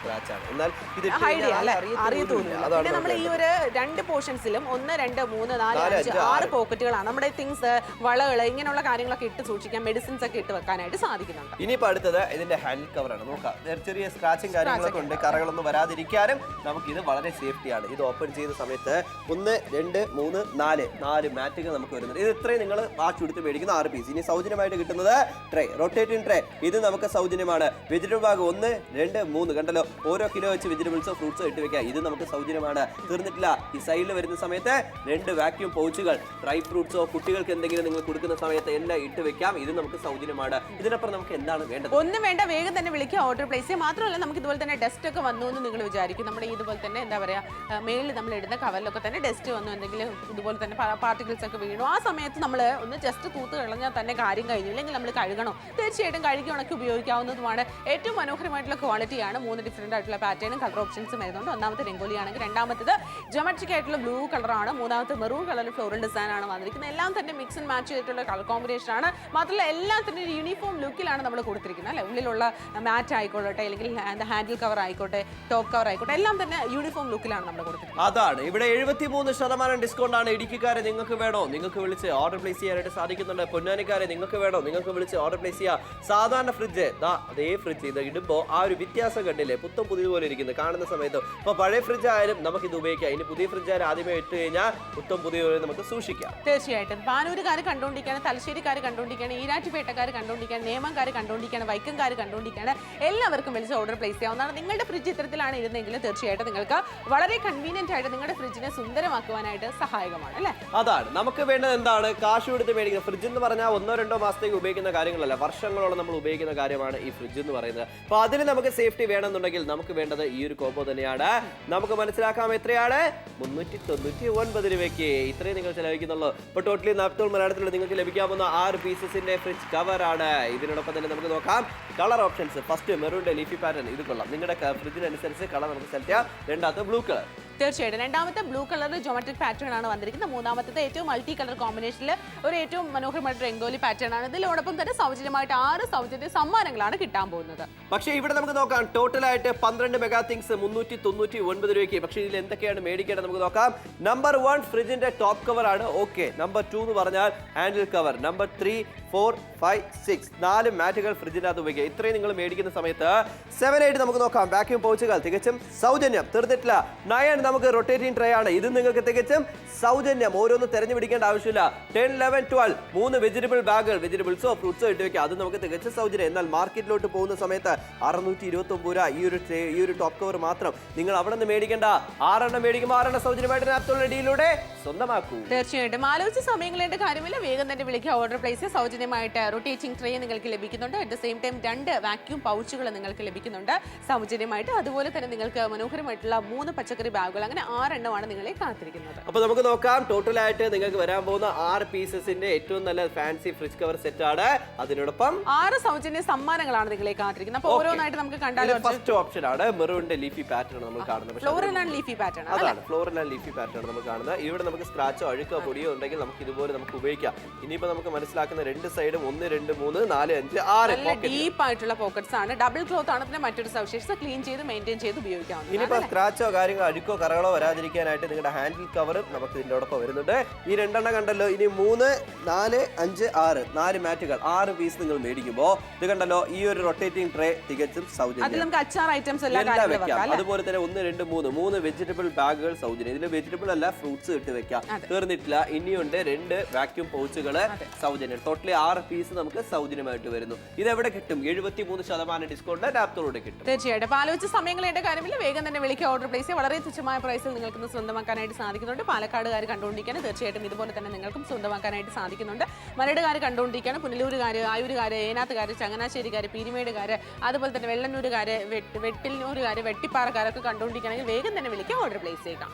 സ്ക്രാച്ച് ആണ്. എന്നാൽ ഇത് നമ്മൾ ഈ ഒരു 2 പോർഷൻസിലും 1 2 3 4 5 6 പോക്കറ്റുകളാണ്. നമ്മുടെ തിങ്സ്, വളകൾ, ഇങ്ങനെയുള്ള കാര്യങ്ങളൊക്കെ ഇട്ട് സൂക്ഷിക്കാം, മെഡിസിൻസ് ഒക്കെ ഇട്ട് വെക്കാനായിട്ട് സാധിക്കുന്നുണ്ട്. ഇനിയിപ്പോ അടുത്തത് ഇതിന്റെ ഹാൻഡിൽ കവർ ആണ്. നോക്കാം, ചെറിയ സ്ക്രാച്ചും കാര്യങ്ങളൊക്കെ ഉണ്ട്. കറകളൊന്നും വരാതിരിക്കാനും നമുക്ക് ഇത് വളരെ സേഫ്റ്റിയാണ്. ഇത് ഓപ്പൺ ചെയ്ത സമയത്ത് 1 2 3 4 മാറ്റുകൾ നമുക്ക് വരുന്നത്. ഇത് ഇത്രയും നിങ്ങൾ വാച്ച് കൊടുത്ത് മേടിക്കുന്ന 6 പീസ്. ഇനി സൗജന്യമായിട്ട് കിട്ടുന്നത് ട്രേ, റൊട്ടേറ്റിംഗ് ട്രേ. ഇത് നമുക്ക് സൗജന്യമാണ്. വെജിറ്റബിൾ ബാഗ് 1 2 3 കണ്ടല്ലോ, ഓരോ കിലോ വെച്ച് വെജിറ്റബിൾസോ ഫ്രൂട്ട്സോ ഇട്ട് വെക്കാം. ഇത് നമുക്ക് സൗജന്യമാണ്. തീർന്നിട്ടില്ല, തീർന്നിട്ടില്ല. ഈ സൈഡിൽ വരുന്ന സമയത്ത് 2 വാക്യൂം പൗച്ചുകൾ, ഡ്രൈ ഫ്രൂട്ട്സോ കുട്ടികൾക്ക് എന്തെങ്കിലും നിങ്ങൾ കൊടുക്കുന്ന സമയത്ത് എല്ലാം ഇട്ട് വെക്കാം. ഇത് നമുക്ക് സൗജന്യമാണ്. ഇതിനപ്പുറം നമുക്ക് എന്താണ് വേണ്ടത്? ഒന്നും വേണ്ട, വേഗം തന്നെ വിളിക്കുക, ഓർഡർ പ്ലേസ് ചെയ്യുക. മാത്രമല്ല നമുക്ക് ഇതുപോലെ തന്നെ ഡസ്റ്റ് ഒക്കെ വന്നു എന്ന് നിങ്ങൾ വിചാരിക്കും. നമ്മുടെ ഇതുപോലെ തന്നെ എന്താ പറയുക, മേളിൽ നമ്മൾ ഇടുന്ന കവറിലൊക്കെ തന്നെ ഡസ്റ്റ് വന്നു, എന്തെങ്കിലും ഇതുപോലെ തന്നെ പാർട്ടിക്കിൾസ് ഒക്കെ വീണു. ആ സമയത്ത് നമ്മൾ ഒന്ന് ജസ്റ്റ് തൂത്ത് കളഞ്ഞാൽ തന്നെ കാര്യം കഴിഞ്ഞു. ഇല്ലെങ്കിൽ നമ്മൾ കഴുകണോ? തീർച്ചയായിട്ടും കഴുകി ഉണക്കി ഉപയോഗിക്കാവുന്നതുമാണ്. ഏറ്റവും മനോഹരമായിട്ടുള്ള ക്വാളിറ്റിയാണ്. 3 ഡിഫറെന്റ് ആയിട്ടുള്ള പാറ്റേണും കളർ ഓപ്ഷൻസും വരുന്നുണ്ട്. ഒന്നാമത്തെ രംഗോലി ആണെങ്കിൽ, രണ്ടാമത്തേത് ജോമെട്രിക് ആയിട്ടുള്ള ബ്ലൂ കളറാണ്, മൂന്നാമത്തെ മെറൂൺ കളറിൽ ഫ്ലോറൽ ഡിസൈൻ ആണ് വന്നിരിക്കുന്നത്. എല്ലാം തന്നെ മിക്സ് ആൻഡ് മാച്ച് ചെയ്തിട്ടുള്ള കളർ കോമ്പിനേഷൻ ആണ്. മാത്രമല്ല എല്ലാം തന്നെ ഒരു യൂണിഫോം ലുക്കിലാണ് നമ്മൾ കൊടുത്തിരിക്കുന്നത് അല്ലെ. ഉള്ളിലുള്ള മാറ്റ് ആയിക്കോട്ടെ, അല്ലെങ്കിൽ ഹാൻഡിൽ കവർ ആയിക്കോട്ടെ, ടോപ്പ് കവർ ആയിക്കോട്ടെ, എല്ലാം തന്നെ യൂണിഫോം ലുക്കിലാണ് നമ്മൾ കൊടുത്തിരിക്കുന്നത്. അതാണ് ഇവിടെ 73% ഡിസ്കൗണ്ട് ആണ്. ഇടുക്കിക്കാരെ നിങ്ങൾക്ക് വേണോ, നിങ്ങൾക്ക് വിളിച്ച് ഓർഡർ പ്ലേസ് ചെയ്യാനായിട്ട് സാധിക്കുന്നുണ്ട്. പൊന്നാനിക്കാരെ നിങ്ങൾക്ക് വേണോ, നിങ്ങൾക്ക് വിളിച്ച് ഓർഡർ പ്ലേസ് ചെയ്യാം. സാധാരണ ഫ്രിഡ്ജ് അതേ ഫ്രിഡ്ജ് ഇത് ഇടുമ്പോൾ ആ ഒരു വ്യത്യാസം കണ്ടില്ലേ, പുത്തം പുതിയതുപോലെ ഇരിക്കുന്നത് കാണുന്ന സമയത്ത്. അപ്പോൾ പഴയ ഫ്രിഡ്ജ് ആയാലും നമുക്ക് ഇത് ഉപയോഗിക്കാം. ഇനി പുതിയ ഫ്രിഡ്ജ് ആയാലും ആദ്യമേ ഇട്ട് കഴിഞ്ഞാൽ പുത്തം പുതിയതുപോലെ നമുക്ക് സൂക്ഷിക്കാം. തീർച്ചയായിട്ടും പാനൂരുകാർ കണ്ടുകൊണ്ടിരിക്കുകയാണ്, തലശ്ശേരിക്കാർ കണ്ടുകൊണ്ടിരിക്കുകയാണ്, ഈരാറ്റുപേട്ടക്കാർ കണ്ടുകൊണ്ടിരിക്കുകയാണ്, നേമംകാർ കണ്ടുകൊണ്ടിരിക്കുകയാണ്, വൈക്കംകാർ കണ്ടുകൊണ്ടിരിക്കുകയാണ്. എല്ലാവർക്കും വിളിച്ച് ഓർഡർ പ്ലേസ് ചെയ്യാവുന്നതാണ്. നിങ്ങളുടെ ഫ്രിഡ്ജ് ഇത്തരത്തിലാണ് ഇരുന്നെങ്കിൽ തീർച്ചയായിട്ടും നിങ്ങൾക്ക് വളരെ കൺവീനിയന്റ് ആയിട്ട് നിങ്ങളുടെ ഫ്രിഡ്ജിനെ സുന്ദരമാക്കുവാനായിട്ട് സഹായകമാണ് അല്ലേ. അതാണ് നമുക്ക് വേണ്ടത്. എന്താണ് കാശ് കൊടുത്ത് മേടിക്കുന്നത്? ഫ്രിഡ്ജ് എന്ന് പറഞ്ഞാൽ 1-2 മാസത്തേക്ക് ഉപയോഗിക്കുന്ന കാര്യങ്ങളല്ല, വർഷങ്ങളോളം നമ്മൾ ഉപയോഗിക്കുന്ന കാര്യമാണ് ഈ ഫ്രിഡ്ജ് എന്ന് പറയുന്നത്. അപ്പോൾ അതിന് നമുക്ക് സേഫ്റ്റി വേണമെന്നുണ്ടെങ്കിൽ നമുക്ക് വേണ്ടത് ഈ ഒരു കോംബോ തന്നെയാണ്. നമുക്ക് മനസ്സിലാക്കാം എത്രയാണ്, 399 രൂപയ്ക്ക് ഇത്രയും നിങ്ങൾ ചെലവഴിക്കുന്നുള്ളൂ. ഇപ്പോൾ ടോട്ടലി നാപ്തോൾ മലയാളത്തിൽ നിങ്ങൾക്ക് ലഭിക്കാവുന്ന 6 പീസസിന്റെ ഫ്രിഡ്ജ് കവറാണ്. ഇതിനോടൊപ്പം തന്നെ നമുക്ക് നോക്കാം കളർ ഓപ്ഷൻസ്. ഫസ്റ്റ് മെറൂണിന്റെ ലീഫി പാറ്റേൺ, ഇത് കൊള്ളാം. നിങ്ങളുടെ ഫ്രിഡ്ജിനനുസരിച്ച് കളർ നമുക്ക് സെലക്ട് ചെയ്യാം. രണ്ടാമത്തെ ബ്ലൂ കളർ, തീർച്ചയായിട്ടും രണ്ടാമത്തെ ബ്ലൂ കളറിൽ ജോമെട്രിക് പാറ്റേൺ ആണ് വന്നിരിക്കുന്നത്. മൂന്നാമത്തെ ഏറ്റവും മൾട്ടി കളർ കോമ്പിനേഷനിൽ ഒരു ഏറ്റവും മനോഹരമായിട്ട് രംഗോലി പാറ്റേൺ ആണ്. ഇതിനോടൊപ്പം തന്നെ സൗജന്യമായിട്ട് 6 സൗജന്യ സമ്മാനങ്ങളാണ് കിട്ടാൻ പോകുന്നത്. പക്ഷേ ഇവിടെ നമുക്ക് നോക്കാം ടോട്ടലായിട്ട് 12 മെഗാ തിങ്സ് 399 രൂപയ്ക്ക്. പക്ഷേ ഇതിൽ എന്തൊക്കെയാണ് മേടിക്കേണ്ടത് നമുക്ക് നോക്കാം. നമ്പർ 1 ഫ്രിഡ്ജിന്റെ ടോപ്പ് കവർ ആണ്. ഓക്കെ. നമ്പർ 2 എന്ന് പറഞ്ഞാൽ ഹാൻഡിൽ കവർ. നമ്പർ 3, 4, 5, 6 4 മാറ്റുകൾ ഫ്രിഡ്ജിനകത്ത് ഉപയോഗിക്കുക. ഇത്രയും നിങ്ങൾ മേടിക്കുന്ന സമയത്ത് 7, 8 നമുക്ക് നോക്കാം. വാക്യൂം പൗച്ചുകൾ തികച്ചും സൗജന്യം, തീർന്നിട്ടില്ല. 9 നമുക്ക് റൊട്ടേറ്റിംഗ് ട്രേ ആണ്. ഇത് നിങ്ങൾക്ക് തികച്ചും സൗജന്യം, ഓരോന്ന് തെരഞ്ഞു പിടിക്കേണ്ട ആവശ്യമില്ല. 10, 11, 12 3 വെജിറ്റബിൾ ബാഗുകൾ, വെജിറ്റബിൾസോ ഫ്രൂട്ട്സോ ഇട്ട് വെക്കുക. അത് നമുക്ക് തികച്ചും സൗജന്യം. എന്നാൽ മാർക്കറ്റിലോട്ട് പോകുന്ന സമയത്ത് 629 രൂപ ഈ ഒരു ടോപ്പ് കവർ മാത്രം. നിങ്ങൾ അവിടെ നിന്ന് മേടിക്കേണ്ട. 6 മേടിക്കുമ്പോൾ 6 സൗജന്യമായിട്ട് നാപ്തോളിന്റെ ഡീലിലൂടെ സ്വന്തമാക്കൂ. തീർച്ചയായിട്ടും ആലോചിച്ച് സമയങ്ങളേണ്ട കാര്യമില്ല, വേഗം തന്നെ വിളിക്കുക, ഓർഡർ പ്ലേസ്. സൗജന്യമായിട്ട് റൊട്ടേറ്റിംഗ് ട്രേ നിങ്ങൾക്ക് ലഭിക്കുന്നുണ്ട്. At the same time 2 vacuum പൗച്ചുകൾ നിങ്ങൾക്ക് ലഭിക്കുന്നുണ്ട് സൗജന്യമായിട്ട്. അതുപോലെ തന്നെ നിങ്ങൾക്ക് മനോഹരമായിട്ടുള്ള 3 പച്ചക്കറി ബാഗുകൾ, അങ്ങനെ 6 എണ്ണമാണ് നിങ്ങളെ കാത്തിരിക്കുന്നത്. അപ്പോൾ നമുക്ക് നോക്കാം ടോട്ടലായിട്ട് നിങ്ങൾക്ക് വരാൻ പോകുന്ന 6 പീസസിന്റെ ഏറ്റവും നല്ല ഫാൻസി ഫ്രിഡ്ജ് കവർ സെറ്റ് ആണ്. അതിനോടൊപ്പം 6 സൗജന്യ സമ്മാനങ്ങളാണ് നിങ്ങളെ കാത്തിരിക്കുന്നത്. അപ്പോൾ ഓരോന്നായിട്ട് നമുക്ക് കണ്ടാലോ. ഫസ്റ്റ് ഓപ്ഷൻ ആണ് മെറൂണിന്റെ ലീഫി പാറ്റേൺ നമ്മൾ കാണുന്നത്. ഫ്ലോറൽ ആൻഡ് ലീഫി പാറ്റേൺ അതാണ് ഫ്ലോറൽ ആൻഡ് ലീഫി പാറ്റേൺ നമ്മൾ കാണുന്നത്. ഇവിടെ നമുക്ക് സ്ക്രാച്ചോ അഴുക്കോ പൊടിയോ ഉണ്ടെങ്കിൽ നമുക്ക് ഇതുപോലെ നമുക്ക് ഉപയോഗിക്കാം. ഇനിയിപ്പോൾ നമുക്ക് മനസ്സിലാക്കുന്ന 2 സൈഡും 1, 2, 3, 4, 5, 6 ഡീപ്പ് ആയിട്ടുള്ള പോക്കറ്റ്സ് ആണ്. ഡബിൾ ക്ലോത്ത് ആണ് ഇതിന്റെ മറ്റൊരു സവിശേഷത. ക്ലീൻ ചെയ്ത് മെയിൻറ്റെയിൻ ചെയ്ത് ഉപയോഗിക്കാവുന്നതാണ്. ഇനിയിപ്പോൾ സ്ക്രാച്ചോ കാര്യങ്ങളോ അഴുക്കോ കറകളോ വരാതിരിക്കാനായിട്ട് നിങ്ങളുടെ ഹാൻഡിൽ കവറും നമുക്ക് ഇതിനോടൊപ്പം വരുന്നുണ്ട്. ഈ 2 എണ്ണം കണ്ടല്ലോ. ഇനി 3, 4, 5, 6 4 മാറ്റുകൾ 6 പീസ് നിങ്ങൾ മേടിക്കുമ്പോൾ ഇത് കണ്ടല്ലോ, ഈ ഒരു റൊട്ടേറ്റിംഗ് ട്രേ തികച്ചും സൗജന്യം. നമുക്ക് അച്ചാർ ഐറ്റംസ് എല്ലാം വെക്കാം. അതുപോലെ തന്നെ 1, 2, 3 വെജിറ്റബിൾ ബാഗുകൾ സൗജന്യം. ഇതിൽ വെജിറ്റബിൾ അല്ല ഫ്രൂട്ട്സ് ഇട്ട് വെക്കാം. തീർന്നിട്ടില്ല. ഇനിയുണ്ട് 2 വാക്യൂം പൗച്ചുകൾ സൗജന്യം. ടോട്ടലി 6 പീസ് നമുക്ക് സൗജന്യമായിട്ട് വരുന്നു. ഇത് എവിടെ കിട്ടും? 73% ഡിസ്കൗണ്ട് നാപ്തോളോടെ കിട്ടും. തീർച്ചയായിട്ടും ആലോചിച്ച് സമയങ്ങളേണ്ട കാര്യമില്ല, വേഗം തന്നെ വിളിക്കുക, ഓർഡർ പ്ലേസ്. വളരെ തുച്ഛമായ പ്രൈസിൽ നിങ്ങൾക്ക് ഇന്ന് സ്വന്തമാക്കാനായിട്ട് സാധിക്കുന്നുണ്ട്. പാലക്കാടുകാർ കണ്ടുകൊണ്ടിരിക്കുകയാണ്, തീർച്ചയായിട്ടും ഇതുപോലെ തന്നെ നിങ്ങൾക്കും സ്വന്തമാക്കാനായിട്ട് സാധിക്കുന്നുണ്ട്. മരടുകാർ കണ്ടുകൊണ്ടിരിക്കുകയാണ്, പുനലൂരുകാർ, ആയൂരുകാർ, ഏനാത്തുകാർ, ചങ്ങനാശ്ശേരിക്കാർ, പീരിമേടുകാർ, അതുപോലെ തന്നെ വെള്ളന്നൂരുകാർ, വെട്ടിലൂരുകാർ, വെട്ടിപ്പാറക്കാരൊക്കെ കണ്ടുകൊണ്ടിരിക്കുകയാണെങ്കിൽ വേഗം തന്നെ വിളിക്കുക, ഓർഡർ പ്ലേസ് ചെയ്യുക.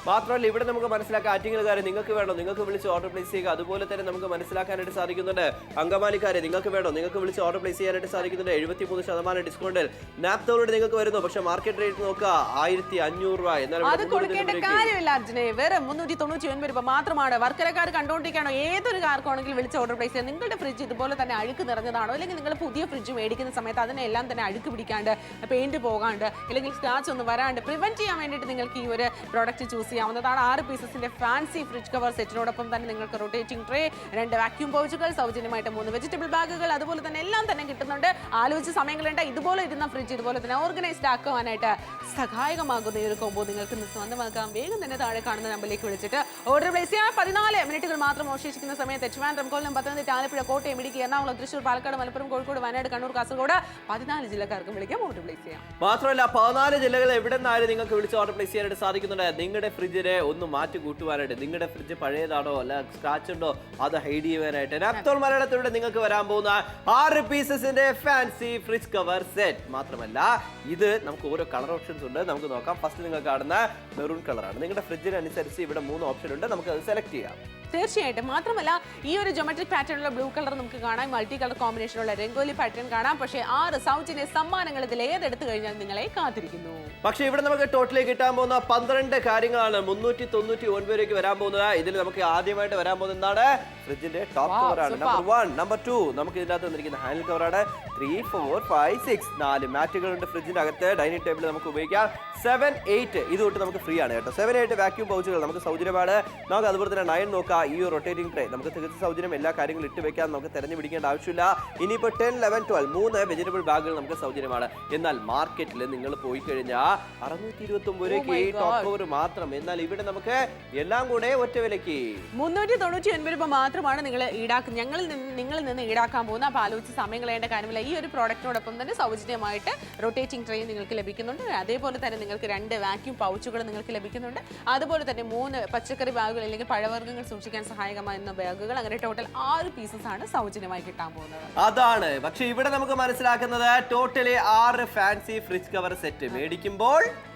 മാത്രമല്ല ഇവിടെ നമുക്ക് മനസ്സിലാക്കാം ആറ്റിങ്ങലുകാരെ നിങ്ങൾക്ക് വേണോ, നിങ്ങൾക്ക് വിളിച്ച് ഓർഡർ പ്ലേസ് ചെയ്യുക. അതുപോലെ തന്നെ നമുക്ക് മനസ്സിലാക്കാനായിട്ട് സാധിക്കുന്നുണ്ട് അങ്കമാലിക്കാരെ നിങ്ങൾക്ക് വേണോ, നിങ്ങൾക്ക് വിളിച്ച് ഓർഡർ പ്ലേസ് ചെയ്യാനായിട്ട് സാധിക്കുന്നുണ്ട്. 73% ഡിസ്കൗണ്ടിൽ നാപ്തോളോട് നിങ്ങൾക്ക് വരുന്നു. പക്ഷെ മാർക്കറ്റ് റേറ്റ് നോക്കുക 1500 രൂപ. അത് കൊടുക്കേണ്ട കാര്യമില്ല അർജുനെ, വെറും 399 രൂപ മാത്രമാണ്. വർക്കരക്കാർ കണ്ടുകൊണ്ടിരിക്കുകയാണോ, ഏതൊരു കാർക്കാണെങ്കിലും വിളിച്ച് ഓർഡർ പ്ലേസ് ചെയ്യാം. നിങ്ങളുടെ ഫ്രിഡ്ജ് ഇതുപോലെ തന്നെ അഴുക്ക് നിറഞ്ഞതാണോ, അല്ലെങ്കിൽ നിങ്ങൾ പുതിയ ഫ്രിഡ്ജ് മേടിക്കുന്ന സമയത്ത് അതിനെല്ലാം തന്നെ അഴുക്ക് പിടിക്കാണ്ട്, പെയിന്റ് പോകാണ്ട്, അല്ലെങ്കിൽ സ്ക്രാച്ച് ഒന്നും വരാണ്ട് പ്രിവെന്റ് ചെയ്യാൻ വേണ്ടിയിട്ട് നിങ്ങൾക്ക് ഈ ഒരു പ്രോഡക്റ്റ് ചൂസ് ചെയ്യാവുന്നതാണ്. 6 പീസസിന്റെ ഫാൻസി ഫ്രിഡ്ജ് കവർ സെറ്റിനോടൊപ്പം തന്നെ നിങ്ങൾക്ക് റൊട്ടേറ്റിംഗ് ട്രേ, 2 വാക്യൂം പൗച്ചുകൾ, സൗജന്യമായിട്ട് 3 വെജിറ്റബിൾ ബാഗുകൾ, അതുപോലെ തന്നെ എല്ലാം തന്നെ കിട്ടുന്നുണ്ട്. ആലോചിച്ച് സമയങ്ങളുണ്ട്. ഇതുപോലെ ഇരുന്ന ഫ്രിഡ്ജ് ഇതുപോലെ തന്നെ ഓർഗനൈസ്ഡ് ആക്കുവാനായിട്ട് സഹായകമാകുന്ന ഈ ഒരു കോംബോ നിങ്ങൾക്ക് സ്വന്തമാക്കാം. വേഗം തന്നെ താഴെ കാണുന്ന നമ്പറിലേക്ക് വിളിച്ചിട്ട് ഓർഡർ പ്ലേസ് ചെയ്യാൻ 14 മിനിറ്റുകൾ മാത്രം അവശേഷിക്കുന്ന സമയത്ത് ട്രിവാൻഡ്രം, കൊല്ലം, പത്തനംതിട്ട, ആലപ്പുഴ, കോട്ടയം, ഇടുക്കി, എറണാകുളം, തൃശൂർ, പാലക്കാട്, മലപ്പുറം, കോഴിക്കോട്, വയനാട്, കണ്ണൂർ, കാസർഗോഡ് 14 ജില്ലക്കാർക്കും വിളിക്കാം, ഓർഡർ പ്ലേസ് ചെയ്യാം. മാത്രമല്ല 14 ജില്ലകൾ എവിടെ നിന്നായാലും നിങ്ങൾക്ക് വിളിച്ച് ഓർഡർ പ്ലേസ് ചെയ്യാനായിട്ട് സാധിക്കുന്നുണ്ട്. നിങ്ങളുടെ ഫ്രിഡ്ജിനെ ഒന്ന് മാറ്റി കൂട്ടുവാനായിട്ട്, നിങ്ങളുടെ ഫ്രിഡ്ജ് പഴയതാണോ അല്ല സ്ക്രാച്ച് ഉണ്ടോ അത് ഹൈഡ് ചെയ്യുവാനായിട്ട് രാപ്തോൾ മലയാളത്തിലൂടെ നിങ്ങൾക്ക് വരാൻ പോകുന്ന 6 പീസസിന്റെ ഫാൻസി ഫ്രിഡ്ജ് കവർ സെറ്റ്. മാത്രമല്ല ഇത് നമുക്ക് ഓരോ കളർ ഓപ്ഷൻസ് ഉണ്ട്, നമുക്ക് നോക്കാം. ഫസ്റ്റ് നിങ്ങൾ കാണുന്ന മെറൂൺ കളറാണ്. നിങ്ങളുടെ ഫ്രിഡ്ജിനനുസരിച്ച് ഇവിടെ 3 ഓപ്ഷൻ ഉണ്ട്, നമുക്ക് അത് സെലക്ട് ചെയ്യാം. തീർച്ചയായിട്ടും. മാത്രമല്ല ഈ ഒരു ജോമെട്രിക് പാറ്റേണുള്ള ബ്ലൂ കളർ നമുക്ക് കാണാം, മൾട്ടി കളർ കോമ്പിനേഷനുള്ള രംഗോലി പാറ്റേൺ കാണാം. പക്ഷേ 6 സൗജന്യ സമ്മാനങ്ങൾ ഇതിൽ ഏതെടുത്തു കഴിഞ്ഞാൽ നിങ്ങളെ കാത്തിരിക്കുന്നു. പക്ഷേ ഇവിടെ നമുക്ക് ടോട്ടലി കിട്ടാൻ പോകുന്ന 12 കാര്യങ്ങളാണ് 399 രൂപയ്ക്ക് വരാൻ പോകുന്നത്. ഇതിൽ നമുക്ക് ആദ്യമായിട്ട് വരാൻ പോകുന്നത് എന്താണ്? ഫ്രിഡ്ജിന്റെ ടോപ്പ് കവറാണ്. നമ്പർ 1. നമ്പർ 2 നമുക്ക് ഇതിനകത്ത് വന്നിരിക്കുന്ന ഹാൻഡിൽ കവറാണ്. 3, 4, 5, 6 4 മാറ്റുകളുണ്ട് ഫ്രിഡ്ജിന്റെ അകത്ത്. ഡൈനിങ് ടേബിൾ നമുക്ക് ഉപയോഗിക്കാം. 7, 8 ഇത് തൊട്ട് നമുക്ക് ഫ്രീ ആണ് കേട്ടോ. 7, 8 വാക്യൂം പൗച്ചുകൾ നമുക്ക് സൗജന്യമാണ്. നമുക്ക് അതുപോലെ തന്നെ 9 നോക്കാം. ഈ റൊട്ടേറ്റിംഗ് ട്രേ നമുക്ക് തികച്ച സൗജന്യം. എല്ലാ കാര്യങ്ങളും ഇട്ട് വെക്കാൻ നമുക്ക് തെരഞ്ഞു പിടിക്കേണ്ട ആവശ്യമില്ല. ഇനിയിപ്പോൾ 10, 11, 12 3 വെജിറ്റബിൾ ബാഗുകൾ നമുക്ക് സൗജന്യമാണ്. എന്നാൽ മാർക്കറ്റിൽ നിങ്ങൾ പോയി കഴിഞ്ഞാൽ 629 രൂപയ്ക്ക് ഈ ടോപ്പ് കവർ മാത്രം. എന്നാൽ ഇവിടെ നമുക്ക് എല്ലാം കൂടെ ഒറ്റ വിലയ്ക്ക് 399 രൂപ മാത്രമാണ് നിങ്ങളിൽ നിന്ന് ഈടാക്കാൻ പോകുന്നത്. അപ്പോൾ ആലോചിച്ച് സമയം കളയേണ്ട കാര്യമില്ല. ഈ ഒരു പ്രോഡക്റ്റിനോടൊപ്പം തന്നെ സൗജന്യമായിട്ട് റൊട്ടേറ്റിംഗ് ട്രേ നിങ്ങൾക്ക് ലഭിക്കുന്നുണ്ട്. അതേപോലെ തന്നെ നിങ്ങൾക്ക് 2 വാക്യൂം പൗച്ചുകൾ നിങ്ങൾക്ക് ലഭിക്കുന്നുണ്ട്. അതുപോലെ തന്നെ 3 പച്ചക്കറി ബാഗുകൾ അല്ലെങ്കിൽ പഴവർഗ്ഗങ്ങൾ സൂക്ഷിക്കാൻ സഹായകമാകുന്ന ബാഗുകൾ. അങ്ങനെ ടോട്ടൽ 6 പീസസ് ആണ് സൗജന്യമായി കിട്ടാൻ പോകുന്നത്. അതാണ്. പക്ഷെ ഇവിടെ നമുക്ക് മനസ്സിലാക്കുന്നത് totally 6 fancy fridge cover set മേടിക്കുമ്പോൾ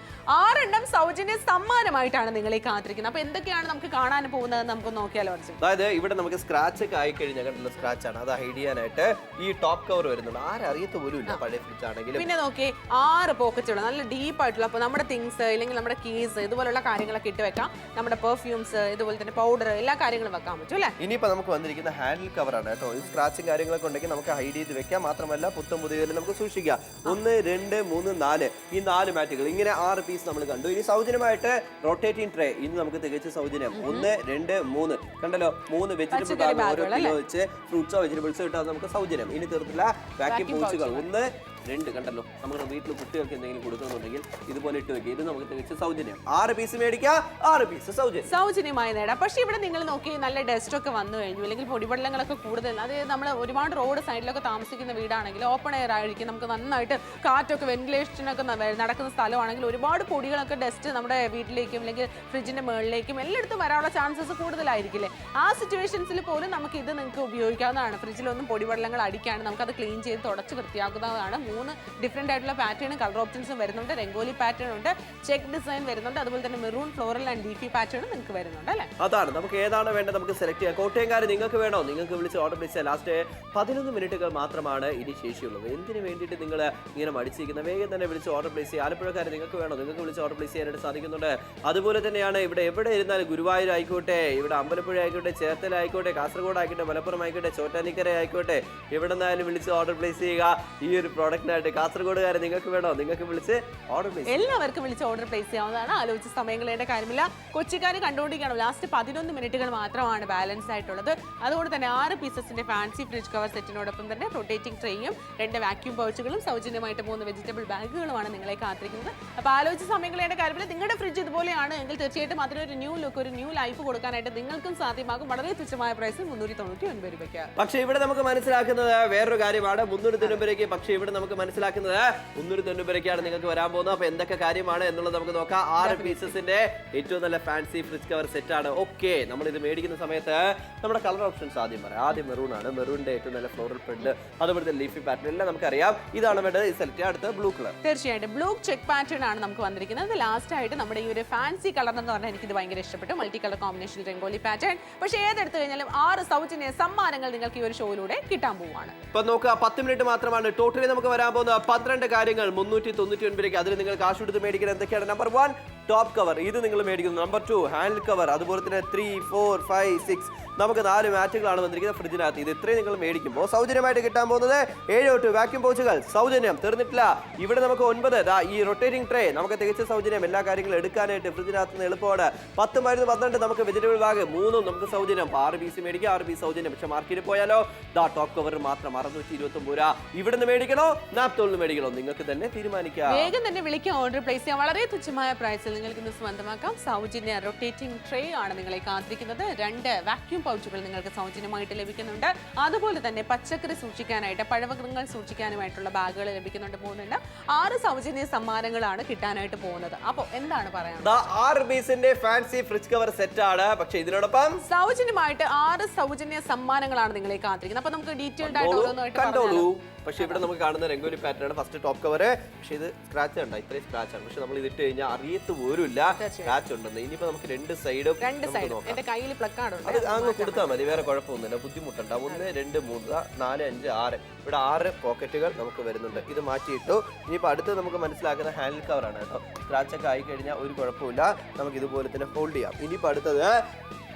6 എണ്ണം സൗജന്യ സമ്മാനമായിട്ടാണ് നിങ്ങളെ കാത്തിരിക്കുന്നത്. അപ്പൊ എന്തൊക്കെയാണ് നമുക്ക് കാണാൻ പോകുന്നത് നമുക്ക് നോക്കിയാലോ? അതായത് ഇവിടെ നമുക്ക് സ്ക്രാച്ച് ഒക്കെ ആയി കഴിഞ്ഞാൽ കണ്ടുള്ള സ്ക്രാച്ച് ആണ്, അത് ഹൈഡ് ചെയ്യാനായിട്ട് ഈ ടോപ്പ് കവർ വരുന്നുണ്ട്. ആരറിയത്ത് പോലും ഇല്ല പഴയ ഫ്രിഡ്ജ് ആണെങ്കിലും. പിന്നെ നോക്കി 6 പോക്കറ്റുകൾ നല്ല ഡീപ്പ് ആയിട്ടുള്ള. അപ്പോൾ നമ്മുടെ തിങ്സ് അല്ലെങ്കിൽ നമ്മുടെ കീസ് ഇതുപോലുള്ള കാര്യങ്ങളൊക്കെ ഇട്ട് വെക്കാം. നമ്മുടെ പെർഫ്യൂംസ് ഇതുപോലെ തന്നെ പൗഡർ എല്ലാ കാര്യങ്ങളും വെക്കാൻ പറ്റും അല്ലേ? ഇനിയിപ്പോൾ നമുക്ക് വന്നിരിക്കുന്ന ഹാൻഡിൽ കവറാണ് കേട്ടോ. ഈ സ്ക്രാച്ചും കാര്യങ്ങളൊക്കെ ഉണ്ടെങ്കിൽ നമുക്ക് ഹൈഡ് ചെയ്ത് വെക്കാം. മാത്രമല്ല പുത്തം പുതിയ നമുക്ക് സൂക്ഷിക്കാം. 1, 2, 3, 4 ഈ 4 മാറ്റുകൾ ഇങ്ങനെ 6 പീസ് നമ്മൾ കണ്ടു. ഇനി സൗജന്യമായിട്ട് റൊട്ടേറ്റിംഗ് ട്രേ ഇന്ന് നമുക്ക് തികച്ച സൗജന്യം. 1, 2, 3 കണ്ടല്ലോ. 3 വെജിറ്റബിൾ ബാഗ് ഓരോ കിലോ വെച്ച് ഫ്രൂട്ട്സോ വെജിറ്റബിൾസോ ഇട്ടാൽ നമുക്ക് സൗജന്യം. ഇനി തീർത്തില്ല വാക്യൂം പൗച്ചുകൾ 1, 2 കണ്ടല്ലോ. നമ്മുടെ വീട്ടിൽ കുട്ടികൾക്ക് എന്തെങ്കിലും കൊടുക്കുന്നുണ്ടെങ്കിൽ ഇതുപോലെ ഇട്ട് വെക്കുക. ഇത് നമുക്ക് തികച്ച സൗജന്യം. 6 പീസ് മേടിക്കുക, 6 പീസ് സൗജന്യമായി നേടാം. പക്ഷേ ഇവിടെ നിങ്ങൾ നോക്കി നല്ല ഡസ്റ്റ് ഒക്കെ വന്നു കഴിഞ്ഞു അല്ലെങ്കിൽ പൊടിപടലങ്ങളൊക്കെ കൂടുതൽ. അത് നമ്മൾ ഒരുപാട് റോഡ് സൈഡിലൊക്കെ താമസിക്കുന്ന വീടാണെങ്കിൽ ഓപ്പൺ എയർ ആയിരിക്കും. നമുക്ക് നന്നായിട്ട് കാറ്റൊക്കെ വെന്റിലേഷനൊക്കെ നടക്കുന്ന സ്ഥലമാണെങ്കിൽ ഒരുപാട് പൊടികളൊക്കെ ഡസ്റ്റ് നമ്മുടെ വീട്ടിലേക്കും അല്ലെങ്കിൽ ഫ്രിഡ്ജിന്റെ മുകളിലേക്കും എല്ലായിടത്തും വരാനുള്ള ചാൻസസ് കൂടുതലായിരിക്കില്ലേ? ആ സിറ്റുവേഷൻസിൽ പോലും നമുക്ക് ഇത് നിങ്ങൾക്ക് ഉപയോഗിക്കാവുന്നതാണ്. ഫ്രിഡ്ജിലൊന്നും പൊടിപടലങ്ങൾ അടിക്കാണ്ട് നമുക്കത് ക്ലീൻ ചെയ്ത് തുടച്ച് വൃത്തിയാക്കുന്നതാണ്. 3 ഡിഫറെന്റ് ആയിട്ടുള്ള പാറ്റേൺ കളർ ഓപ്ഷൻസും വരുന്നുണ്ട്. രംഗോലി പാറ്റേൺ ഉണ്ട്, ചെക്ക് ഡിസൈൻ വരുന്നുണ്ട്, അതുപോലെ തന്നെ maroon floral and leafy pattern നിങ്ങൾക്ക് വരുന്നുണ്ട് അല്ലേ? അതാണ്. നമുക്ക് ഏതാണ് വേണ്ടത് നമുക്ക് സെലക്ട് ചെയ്യാം. കോട്ടയംകാർ നിങ്ങൾക്ക് വേണോ? നിങ്ങൾക്ക് വിളിച്ച് ഓർഡർ പ്ലേസ് ചെയ്യാം. ലാസ്റ്റ് 11 മിനിറ്റുകൾ മാത്രമാണ് ഇനി ശേഷിയുള്ളത്. എന്തിനു വേണ്ടിയിട്ട് നിങ്ങൾ ഇങ്ങനെ മടിച്ചിരിക്കുന്നത്? വേഗം തന്നെ വിളിച്ച് ഓർഡർ പ്ലേസ് ചെയ്യുക. ആലപ്പുഴക്കാർ നിങ്ങൾക്ക് വേണോ? നിങ്ങൾക്ക് വിളിച്ച് ഓർഡർ പ്ലേസ് ചെയ്യാനായിട്ട് സാധിക്കുന്നുണ്ട്. അതുപോലെ തന്നെയാണ് ഇവിടെ എവിടെ ഇരുന്നാലും ഗുരുവായൂർ ആയിക്കോട്ടെ, ഇവിടെ അമ്പലപ്പുഴ ആയിക്കോട്ടെ, ചേർത്തല ആയിക്കോട്ടെ, കാസർഗോഡ് ആയിക്കോട്ടെ, മലപ്പുറം ആയിക്കോട്ടെ, ചോറ്റാനിക്കര ആയിക്കോട്ടെ, എവിടെ നിന്നാലും വിളിച്ച് ഓർഡർ പ്ലേസ് ചെയ്യുക. ഈ ഒരു പ്രോഡക്റ്റിനായിട്ട് കാസർഗോഡുകാരെ നിങ്ങൾക്ക് വേണോ? നിങ്ങൾക്ക് വിളിച്ച് ഓർഡർ പ്ലേസ് എല്ലാവർക്കും വിളിച്ച് ഓർഡർ പ്ലേസ് ചെയ്യാവുന്നതാണ്. ആലോചിച്ച് സമയം കളയേണ്ട കാര്യമില്ല. കൊച്ചിക്കാർ കണ്ടുകൊണ്ടിരിക്കണം. ലാസ്റ്റ് 11 മിനിറ്റുകൾ മാത്രമാണ് ബാലൻസ് ആയിട്ടുള്ളത്. അതുകൊണ്ട് തന്നെ 6 പീസസിന്റെ ഫാൻസി ഫ്രിഡ്ജ് കവർ സെറ്റിനോടൊപ്പം തന്നെ റൊട്ടേറ്റിംഗ് ട്രേയും 2 വാക്യൂം പൗച്ചുകളും സൗജന്യമായിട്ട് 3 വെജിറ്റബിൾ ബാഗുകളുമാണ് നിങ്ങളെ കാത്തിരിക്കുന്നത്. അപ്പോൾ ആലോചിച്ച് സമയം കളയേണ്ട കാര്യമില്ല. നിങ്ങളുടെ ഫ്രിഡ്ജ് ഇതുപോലെയാണ് എങ്കിൽ തീർച്ചയായിട്ടും അതിനൊരു ന്യൂ ലുക്ക്, ഒരു ന്യൂ ലൈഫ് കൊടുക്കാനായിട്ട് നിങ്ങൾക്കും സാധ്യമാകും. വളരെ തുച്ഛമായ പ്രൈസിൽ 399 രൂപയ്ക്ക്. പക്ഷേ ഇവിടെ നമുക്ക് മനസ്സിലാക്കുന്നത് വേറൊരു കാര്യമാണ്. 390 രൂപയ്ക്ക്. പക്ഷേ ഇവിടെ നമുക്ക് മനസ്സിലാക്കുന്നത് 390 രൂപയ്ക്കാണ് നിങ്ങൾക്ക് വരാൻ പോകുന്നത്. അപ്പൊ എന്തൊക്കെ കാര്യമാണ് എന്നുള്ളത് നമുക്ക് നോക്കാം. 6 പീസസിന്റെ ഏറ്റവും നല്ല ഫാൻസി ഫ്രിഡ്ജ് കവർ സെറ്റ് ആണ്. ഓക്കെ, നമ്മൾ ഇത് മേടിക്കുന്ന സമയത്ത് നമ്മുടെ കളർ ഓപ്ഷൻസ് ആദ്യം പറയാം. ആദ്യം മെറൂൺ ആണ്. മെറൂണിന്റെ ഏറ്റവും നല്ല ഫ്ലോറൽ പ്രിന്റ്, അതുപോലെ തന്നെ ലീഫി പാറ്റേൺ എല്ലാം നമുക്കറിയാം. ഇതാണ് വേണ്ടത്. ഈ സെലക്ട് ചെയ്യാം. അടുത്ത ബ്ലൂ കളർ. തീർച്ചയായിട്ടും ബ്ലൂ ചെക്ക് പാറ്റേൺ ആണ് നമുക്ക് വന്നിരിക്കുന്നത്. ലാസ്റ്റ് ആയിട്ട് നമ്മുടെ ഈ ഒരു ഫാൻസി കളർ എന്ന് പറഞ്ഞാൽ എനിക്കിത് ഭയങ്കര ഇഷ്ടപ്പെട്ടു. Multi colour combination rangoli pattern. പക്ഷേ ഏതെടുത്തു കഴിഞ്ഞാലും 6 സൗജന്യ സമ്മാനങ്ങൾ നിങ്ങൾക്ക് ഈ ഒരു ഷോയിലൂടെ കിട്ടാൻ പോവുകയാണ്. ഇപ്പൊ നോക്കുക, 10 മിനിറ്റ് മാത്രമാണ് ടോട്ടലി നമുക്ക് വരാൻ പോകുന്ന 12 കാര്യങ്ങൾ 399 രൂപയ്ക്ക്. അതിൽ നിങ്ങൾ കാശ് കൊടുത്ത് മേടിക്കുന്നത് എന്തൊക്കെയാണ്? നമ്പർ 1 ടോപ്പ് കവർ, ഇത് നിങ്ങൾ മേടിക്കുന്നു. നമ്പർ 2 ഹാൻഡിൽ കവർ, അതുപോലെ തന്നെ 3, 4, 5, 6 നമുക്ക് 4 മാറ്റുകളാണ് വന്നിരിക്കുന്നത് ഫ്രിഡ്ജിനകത്ത്. ഇത് ഇത്രയും നിങ്ങൾ മേടിക്കുമ്പോൾ സൗജന്യമായിട്ട് കിട്ടാൻ പോകുന്നത് 7 വാക്യൂം പൗച്ചുകൾ സൗജന്യം. തീർന്നിട്ടില്ല, ഇവിടെ നമുക്ക് 9 ഈ റൊട്ടേറ്റിംഗ് ട്രേ നമുക്ക് തികച്ച സൗജന്യം. എല്ലാ കാര്യങ്ങളും എടുക്കാനായിട്ട് ഫ്രിഡ്ജിനകത്ത് നിന്ന് എളുപ്പമാണ്. 10 മരുന്ന് 12 നമുക്ക് വെജിറ്റബിൾ ബാഗ് 3 നമുക്ക് സൗജന്യം. 6 പീസ് മേടിക്കുക, 6 പീസ് സൗജന്യം. പക്ഷെ മാർക്കറ്റിൽ പോയാലോ ടോപ്പ് കവർ മാത്രം 629 രൂപ. ഇവിടുന്ന് മേടിക്കണോ നാപ്തോളിന് മേടിക്കണോ നിങ്ങൾക്ക് തന്നെ തീരുമാനിക്കാം. വേഗം തന്നെ വിളിക്കുക, ഓർഡർ പ്ലേസ് ചെയ്യാം. വളരെ തുച്ഛമായ പ്രൈസിൽ നിങ്ങൾക്ക് ഇന്ന് സ്വന്തമാക്കാം. സൗജന്യ റൊട്ടേറ്റിംഗ് ട്രേ ആണ് നിങ്ങളെ കാത്തിരിക്കുന്നത്. 2 വാക്യൂം പൗച്ചുകൾ നിങ്ങൾക്ക് സൗജന്യമായിട്ട് ലഭിക്കുന്നുണ്ട്. അതുപോലെ തന്നെ പച്ചക്കറി സൂക്ഷിക്കാനായിട്ട് പഴവർഗ്ഗങ്ങൾ സൂക്ഷിക്കാനുമായിട്ടുള്ള ബാഗുകൾ ലഭിക്കുന്നുണ്ട്. 6 സൗജന്യ സമ്മാനങ്ങളാണ് കിട്ടാനായിട്ട് പോകുന്നത്. അപ്പോൾ എന്താണ് പറയാനുള്ളത്? 6 പീസിന്റെ ഫാൻസി ഫ്രിഡ്ജ് കവർ സെറ്റ് ആണ്. പക്ഷെ ഇതിനോടൊപ്പം സൗജന്യമായിട്ട് 6 സൗജന്യ സമ്മാനങ്ങളാണ് നിങ്ങളെ കാത്തിരിക്കുന്നത്. അപ്പൊ നമുക്ക് ഡീറ്റെയിൽഡ് ആയിട്ട് ഓരോന്നായിട്ട് കണ്ടോളൂ. പക്ഷെ ഇവിടെ നമുക്ക് കാണുന്ന രംഗോലി പാറ്റേൺ ആണ് ഫസ്റ്റ് ടോപ്പ് കവർ. പക്ഷെ ഇത് സ്ക്രാച്ച് ഉണ്ട്, ഇത്രയും സ്ക്രാച്ച് ആണ്. പക്ഷെ നമ്മൾ ഇതിട്ട് കഴിഞ്ഞാൽ അറിയത്ത് പോലുമില്ല സ്ക്രാച്ച് ഉണ്ടെന്ന്. ഇനിയിപ്പോ നമുക്ക് രണ്ട് സൈഡും എന്റെ കയ്യിൽ പ്ലക്കാർഡ് ഉണ്ട്, അത് അങ്ങ് കൊടുത്താൽ മതി, വേറെ കുഴപ്പമൊന്നുമില്ല, ബുദ്ധിമുട്ടുണ്ട്. 1 2 3 4 5 6 ഇവിടെ 6 പോക്കറ്റുകൾ നമുക്ക് വരുന്നുണ്ട്. ഇത് മാറ്റിയിട്ടു. ഇനിയിപ്പോൾ അടുത്ത് നമുക്ക് മനസ്സിലാക്കുന്ന ഹാൻഡിൽ കവറാണ് കേട്ടോ. സ്ക്രാച്ച് ഒക്കെ ആയി കഴിഞ്ഞാൽ ഒരു കുഴപ്പമില്ല, നമുക്ക് ഇതുപോലെ തന്നെ ഹോൾഡ് ചെയ്യാം. ഇനിയിപ്പോൾ അടുത്തത്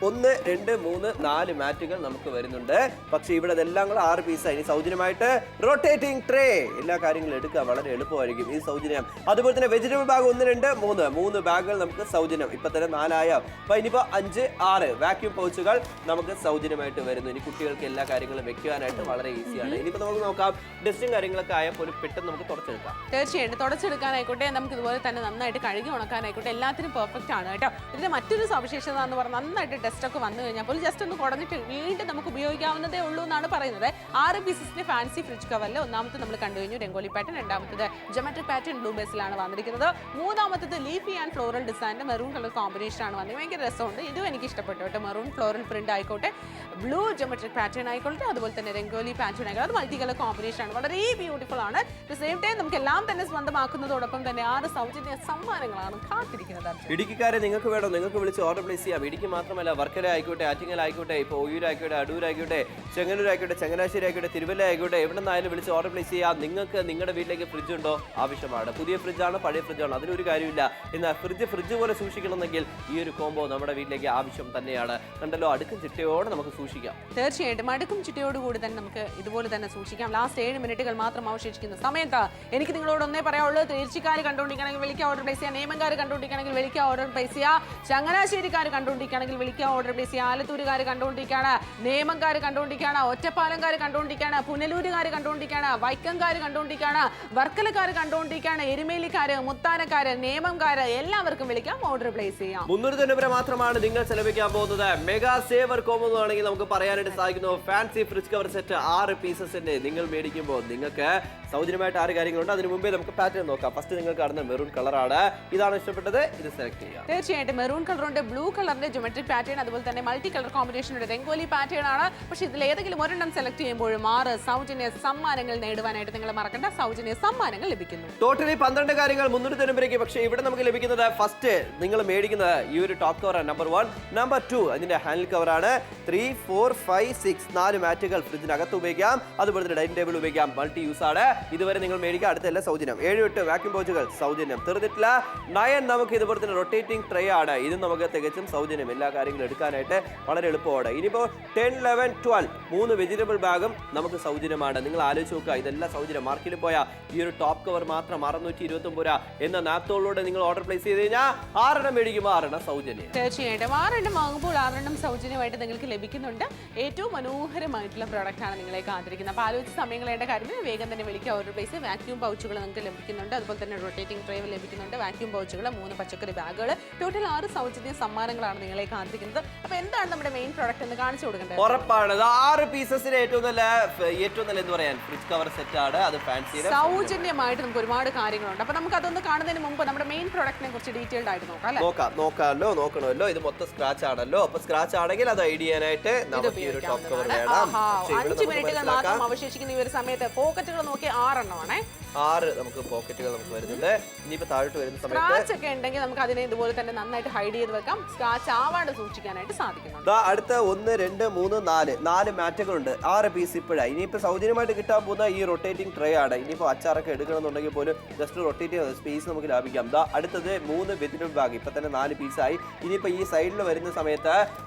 1 2 3 4 മാറ്റുകൾ നമുക്ക് വരുന്നുണ്ട്. പക്ഷേ ഇവിടെ ഇതെല്ലാം കൂടെ 6 പീസാണ്. ഇനി സൗജന്യമായിട്ട് റൊട്ടേറ്റിംഗ് ട്രേ എല്ലാ കാര്യങ്ങളും എടുക്കുക വളരെ എളുപ്പമായിരിക്കും. ഈ സൗജന്യം. അതുപോലെ തന്നെ വെജിറ്റബിൾ ബാഗ് 1 2 3 ബാഗുകൾ നമുക്ക് സൗജന്യം. ഇപ്പൊ തന്നെ 4 ആയോ. അപ്പൊ ഇനിയിപ്പോ 5 6 വാക്യൂം പൗച്ചുകൾ നമുക്ക് സൗജന്യമായിട്ട് വരുന്നു. ഇനി കുട്ടികൾക്ക് എല്ലാ കാര്യങ്ങളും വെക്കാനായിട്ട് വളരെ ഈസിയാണ്. ഇനിയിപ്പോ നമുക്ക് നോക്കാം, ഡസ്റ്റും കാര്യങ്ങളൊക്കെ ആയാൽ പോലും പെട്ടെന്ന് നമുക്ക് തുടച്ചെടുക്കാം. തീർച്ചയായിട്ടും തുടച്ചെടുക്കാനായിക്കോട്ടെ, നമുക്ക് ഇതുപോലെ തന്നെ നന്നായിട്ട് കഴുകി ഉണക്കാനായിക്കോട്ടെ, എല്ലാത്തിനും പെർഫെക്റ്റ് ആണ് കേട്ടോ. ഇതിന്റെ മറ്റൊരു സവിശേഷത എന്ന് പറഞ്ഞാൽ നന്നായിട്ട് ഒക്കെ വന്നു കഴിഞ്ഞപ്പോൾ ജസ്റ്റ് ഒന്ന് കുടഞ്ഞിട്ട് വീണ്ടും നമുക്ക് ഉപയോഗിക്കാവുന്നതേ ഉള്ളൂ എന്നാണ് പറയുന്നത്. 6 പീസസിന്റെ ഫാൻസി ഫ്രിഡ്ജ് കവറിൽ ഒന്നാമത്തെ നമ്മൾ കണ്ടു കഴിഞ്ഞു രംഗോലി പാറ്റേൺ, രണ്ടാമത്തത് ജോമെട്രിക് പാറ്റേൺ ബ്ലൂ ബേസിലാണ് വന്നിരിക്കുന്നത്. മൂന്നാമത്തത് ലീഫി ആൻഡ് ഫ്ലോറൽ ഡിസൈനിന്റെ മെറൂൺ കളർ കോമ്പിനേഷൻ ആണ് വന്നത്. ഭയങ്കര രസമുണ്ട്, ഇതും എനിക്ക് ഇഷ്ടപ്പെട്ടു കേട്ടോ. മെറൂൺ ഫ്ലോറൽ പ്രിന്റ് ആയിക്കോട്ടെ, ബ്ലൂ ജോമെട്രിക് പാറ്റേൺ ആയിക്കോട്ടെ, അതുപോലെ തന്നെ രംഗോലി പാറ്റേൺ ആയിക്കോട്ടെ, അത് മൾട്ടി കളർ കോമ്പിനേഷൻ ആണ്, വളരെ ബ്യൂട്ടിഫുൾ ആണ്. അറ്റ് സെയിം ടൈം നമുക്ക് എല്ലാം തന്നെ സ്വന്തമാക്കുന്നതോടൊപ്പം തന്നെ 6 സൗജന്യ സമ്മാനങ്ങളാണ് കാത്തിരിക്കുന്നത്. ഇടുക്കിക്കാരെ നിങ്ങൾക്ക് വേണോ, നിങ്ങൾക്ക് വിളിച്ച് ഓർഡർ പ്ലേസ് ചെയ്യാം. ഇടുക്കി മാത്രമല്ല വർക്കല ആയിക്കോട്ടെ, ആറ്റിങ്ങൽ ആയിക്കോട്ടെ, ഇപ്പോൾ ഒയൂർ ആയിക്കോട്ടെ, അടൂർ ആയിക്കോട്ടെ, ചെങ്ങന്നൂർ ആയിക്കോട്ടെ, ചങ്ങനാശ്ശേരി ആയിക്കോട്ടെ, തിരുവല്ല ആയിക്കോട്ടെ, എവിടെ നിന്നായാലും വിളിച്ച് ഓർഡർ പ്ലേസ് ചെയ്യാം. നിങ്ങൾക്ക് നിങ്ങളുടെ വീട്ടിലേക്ക് ഫ്രിഡ്ജ് ഉണ്ടോ ആവശ്യമാണ്. പുതിയ ഫ്രിഡ്ജാണ് പഴയ ഫ്രിഡ്ജാണ് അതിനൊരു കാര്യമില്ല. എന്നാൽ ഫ്രിഡ്ജ് പോലെ സൂക്ഷിക്കണമെങ്കിൽ ഈ ഒരു കോംബോ നമ്മുടെ വീട്ടിലേക്ക് ആവശ്യം തന്നെയാണ്. കണ്ടല്ലോ, അടുക്കും ചിട്ടയോടെ നമുക്ക് സൂക്ഷിക്കാം. തീർച്ചയായിട്ടും അടുക്കും ചിട്ടയോടുകൂടി തന്നെ നമുക്ക് ഇതുപോലെ തന്നെ സൂക്ഷിക്കാം. ലാസ്റ്റ് 7 മിനിറ്റുകൾ മാത്രം അവശേഷിക്കുന്ന സമയത്ത് എനിക്ക് നിങ്ങളോട് ഒന്നേ പറയാനുള്ളൂ. തീർച്ചക്കാർ കണ്ടുകൊണ്ടിരിക്കണമെങ്കിൽ വിളിക്കുക ഓർഡർ പ്ലേസ് ചെയ്യുക, നിയമക്കാർ കണ്ടുകൊണ്ടിരിക്കണമെങ്കിൽ വിളിക്കുക ഓർഡർ പ്ലേസ് ചെയ്യുക, ചങ്ങനാശ്ശേരിക്കാർ കണ്ടുകൊണ്ടിരിക്കുകയാണെങ്കിൽ വിളിക്കുക ഓർഡർ പ്ലേസ് ചെയ്യുക, ആലത്തൂരുകാർ കണ്ടുകൊണ്ടിരിക്കുകയാണ്, നേമംകാർ കണ്ടുകൊണ്ടിരിക്കുകയാണ്, ഒറ്റപ്പാലംകാർ കണ്ടുകൊണ്ടിരിക്കുകയാണ്, പുനലൂരുകാർ കണ്ടുകൊണ്ടിരിക്കുകയാണ്, വൈക്കംകാർ കണ്ടുകൊണ്ടിരിക്കുകയാണ്, വർക്കലക്കാർ കണ്ടുകൊണ്ടിരിക്കുകയാണ്, എരുമേലിക്കാര്, മുത്താനക്കാര്, നേമംകാര് എല്ലാവർക്കും വിളിക്കാം, ഓർഡർ പ്ലേസ് ചെയ്യാം. 300 രൂപ മാത്രമാണ് നിങ്ങൾ ചെലവഴിക്കാൻ പോകുന്നത്. മെഗാ സേവർ കോംബോ ആണെങ്കിൽ നമുക്ക് പറയാനായിട്ട് സാധിക്കുന്നു. ഫാൻസി ഫ്രിഡ്ജ് കവർ സെറ്റ് 6 പീസസിന്റെ നിങ്ങൾ മേടിക്കുമ്പോൾ നിങ്ങൾക്ക് സൗജന്യമായിട്ട് 6 കാര്യങ്ങളുണ്ട്. അതിന് മുമ്പേ നമുക്ക് പാറ്റേൺ നോക്കാം. ഫസ്റ്റ് നിങ്ങൾ കാണുന്ന മെറൂൺ കളറാണ്. ഇതാണ് ഇഷ്ടപ്പെട്ടത്, ഇത് സെലക്ട് ചെയ്യാം. തീർച്ചയായിട്ടും മെറൂൺ കളറുണ്ട്, ബ്ലൂ കളറിന്റെ ജോമെട്രിക് പാറ്റേൺ, അതുപോലെ തന്നെ മൾട്ടി കളർ കോമ്പിനേഷനുടെ രംഗോലി പാറ്റേൺ ആണ്. പക്ഷേ ഇതിൽ ഏതെങ്കിലും ഒരെണ്ണം സെലക്ട് ചെയ്യുമ്പോഴും 6 സൗജന്യ സമ്മാനങ്ങൾ നേടുവാനായിട്ട് നിങ്ങൾ മറക്കണ്ട. സൗജന്യ സമ്മാനങ്ങൾ ലഭിക്കുന്നു. ടോട്ടലി 12 കാര്യങ്ങൾ 300 രൂപയ്ക്ക്. പക്ഷേ ഇവിടെ നമുക്ക് ലഭിക്കുന്നത് ഫസ്റ്റ് നിങ്ങൾ മേടിക്കുന്നത് ഈ ഒരു ടോപ്പ് കവറാണ്. നമ്പർ 1 നമ്പർ 2 അതിന്റെ ഹാൻഡിൽ കവറാണ്. 3 4 5 6 4 മാറ്റുകൾ ഫ്രിഡ്ജിനകത്ത് ഉപയോഗിക്കാം. അതുപോലെ തന്നെ ഡൈനിങ് ടേബിൾ ഉപയോഗിക്കാം. മൾട്ടി യൂസ് ആണ്. ഇതുവരെ നിങ്ങൾ മേടിക്കുക, അടുത്തെല്ലാം സൗജന്യം. 7 8 വാക്യൂം പൗച്ചുകൾ സൗജന്യം. തീർന്നിട്ടില്ല. 9 നമുക്ക് ഇതുപോലെ തന്നെ റൊട്ടേറ്റിംഗ് ട്രേ ആണ്. ഇത് നമുക്ക് തികച്ചും സൗജന്യം. എല്ലാ കാര്യങ്ങളും എടുക്കാനായിട്ട് വളരെ എളുപ്പമാണ്. ഇനിയിപ്പോൾ 10 11 12 3 വെജിറ്റബിൾ ബാഗും നമുക്ക് സൗജന്യമാണ്. നിങ്ങൾ ആലോചിച്ച് നോക്കുക, ഇതെല്ലാം സൗജന്യം. മാർക്കറ്റിൽ പോയാൽ ഈ ഒരു ടോപ്പ് കവർ മാത്രം 629 രൂപ എന്ന നാപ്തോളിലൂടെ നിങ്ങൾ ഓർഡർ പ്ലേസ് ചെയ്ത് കഴിഞ്ഞാൽ 6 മേടിക്കുമ്പോൾ 6 സൗജന്യം. തീർച്ചയായിട്ടും 6 വാങ്ങുമ്പോൾ 6 സൗജന്യമായിട്ട് നിങ്ങൾക്ക് ലഭിക്കുന്നുണ്ട്. ഏറ്റവും മനോഹരമായിട്ടുള്ള പ്രോഡക്റ്റ് ആണ് നിങ്ങളെ കാത്തിരിക്കുന്നത്. അപ്പോൾ ആലോചിച്ച് സമയം കളയേണ്ട കാര്യമില്ല, വേഗം തന്നെ വിളിക്കുക ഓർഡർ പ്ലേസ്. വാക്യൂം പൗച്ചുകൾ നിങ്ങൾക്ക് ലഭിക്കുന്നുണ്ട്, അതുപോലെ തന്നെ റൊട്ടേറ്റിംഗ് ട്രേ ലഭിക്കുന്നുണ്ട്, വാക്യൂം പൗച്ചുകൾ, 3 പച്ചക്കറി ബാഗുകൾ, ടോട്ടൽ 6 സൗജന്യ സമ്മാനങ്ങളാണ് നിങ്ങളെ കാത്തിരിക്കുന്നത്. അപ്പോൾ എന്താണ് നമ്മുടെ മെയിൻ പ്രോഡക്റ്റ് എന്ന് കാണിച്ചു കൊടുക്കേണ്ടത്? ഉറപ്പാണ് 6 പീസസിന് ഏറ്റവും നല്ല എന്ന് പറയാൻ ഫ്രിഡ്ജ് കവർ സെറ്റ് ആണ്. അത് ഫാൻസി സൗജന്യമായിട്ട് നമുക്ക് ഒരുപാട് കാര്യങ്ങളുണ്ട്. അപ്പോൾ നമുക്ക് അതൊന്ന് കാണുന്നതിന് മുമ്പ് നമ്മുടെ മെയിൻ പ്രോഡക്റ്റിനെ കുറിച്ച് ഡീറ്റെയിൽഡ് ആയിട്ട് നോക്കണമല്ലോ. ഇത് മൊത്തം സ്ക്രാച്ച് ആണല്ലോ. അപ്പൊ സ്ക്രാച്ച് ആണെങ്കിൽ അത് ഐഡ് ചെയ്യാനായിട്ട് നമുക്ക് ഈ ഒരു ടോപ്പ് കവർ വേണം. 5 മിനിറ്റുകൾ മാത്രം അവശേഷിക്കുന്ന ഈ ഒരു സമയത്ത് പോക്കറ്റുകൾ നോക്കി 6 എണ്ണമാണ്. 6 നമുക്ക് പോക്കറ്റുകൾ നമുക്ക് വരുന്നുണ്ട്. ഇനിയിപ്പോ താഴോട്ട് വരുന്ന സമയത്ത് സ്ക്രാച്ച് ഒക്കെ ഉണ്ടെങ്കിൽ നമുക്ക് അതിനെ ഇതുപോലെ തന്നെ നന്നായിട്ട് ഹൈഡ് ചെയ്ത് വെക്കാം. സ്ക്രാച്ച് ആവാണ്ട് സൂക്ഷിക്കാം. പ്രതീക്ഷിക്കാനായിട്ട് സാധിക്കുന്നുണ്ട്. അടുത്ത 1, 2, 3, 4 മാറ്റുകളുണ്ട്. 6 പീസ് ഇപ്പോഴാണ്. ഇനിയിപ്പോൾ സൗജന്യമായിട്ട് കിട്ടാൻ പോകുന്ന ഈ റൊട്ടേറ്റിംഗ് ട്രേ ആണ്. ഇനിയിപ്പോൾ അച്ചാറൊക്കെ എടുക്കണമെന്നുണ്ടെങ്കിൽ പോലും ജസ്റ്റ് റൊട്ടേറ്റ് ചെയ്യുന്ന സ്പേസ് നമുക്ക് ലാഭിക്കാം. അടുത്തത് 3 വെജിറ്റബിൾ ബാഗ്. ഇപ്പം തന്നെ 4 പീസായി. ഇനിയിപ്പോൾ ഈ സൈഡിൽ വരുന്ന സമയത്ത്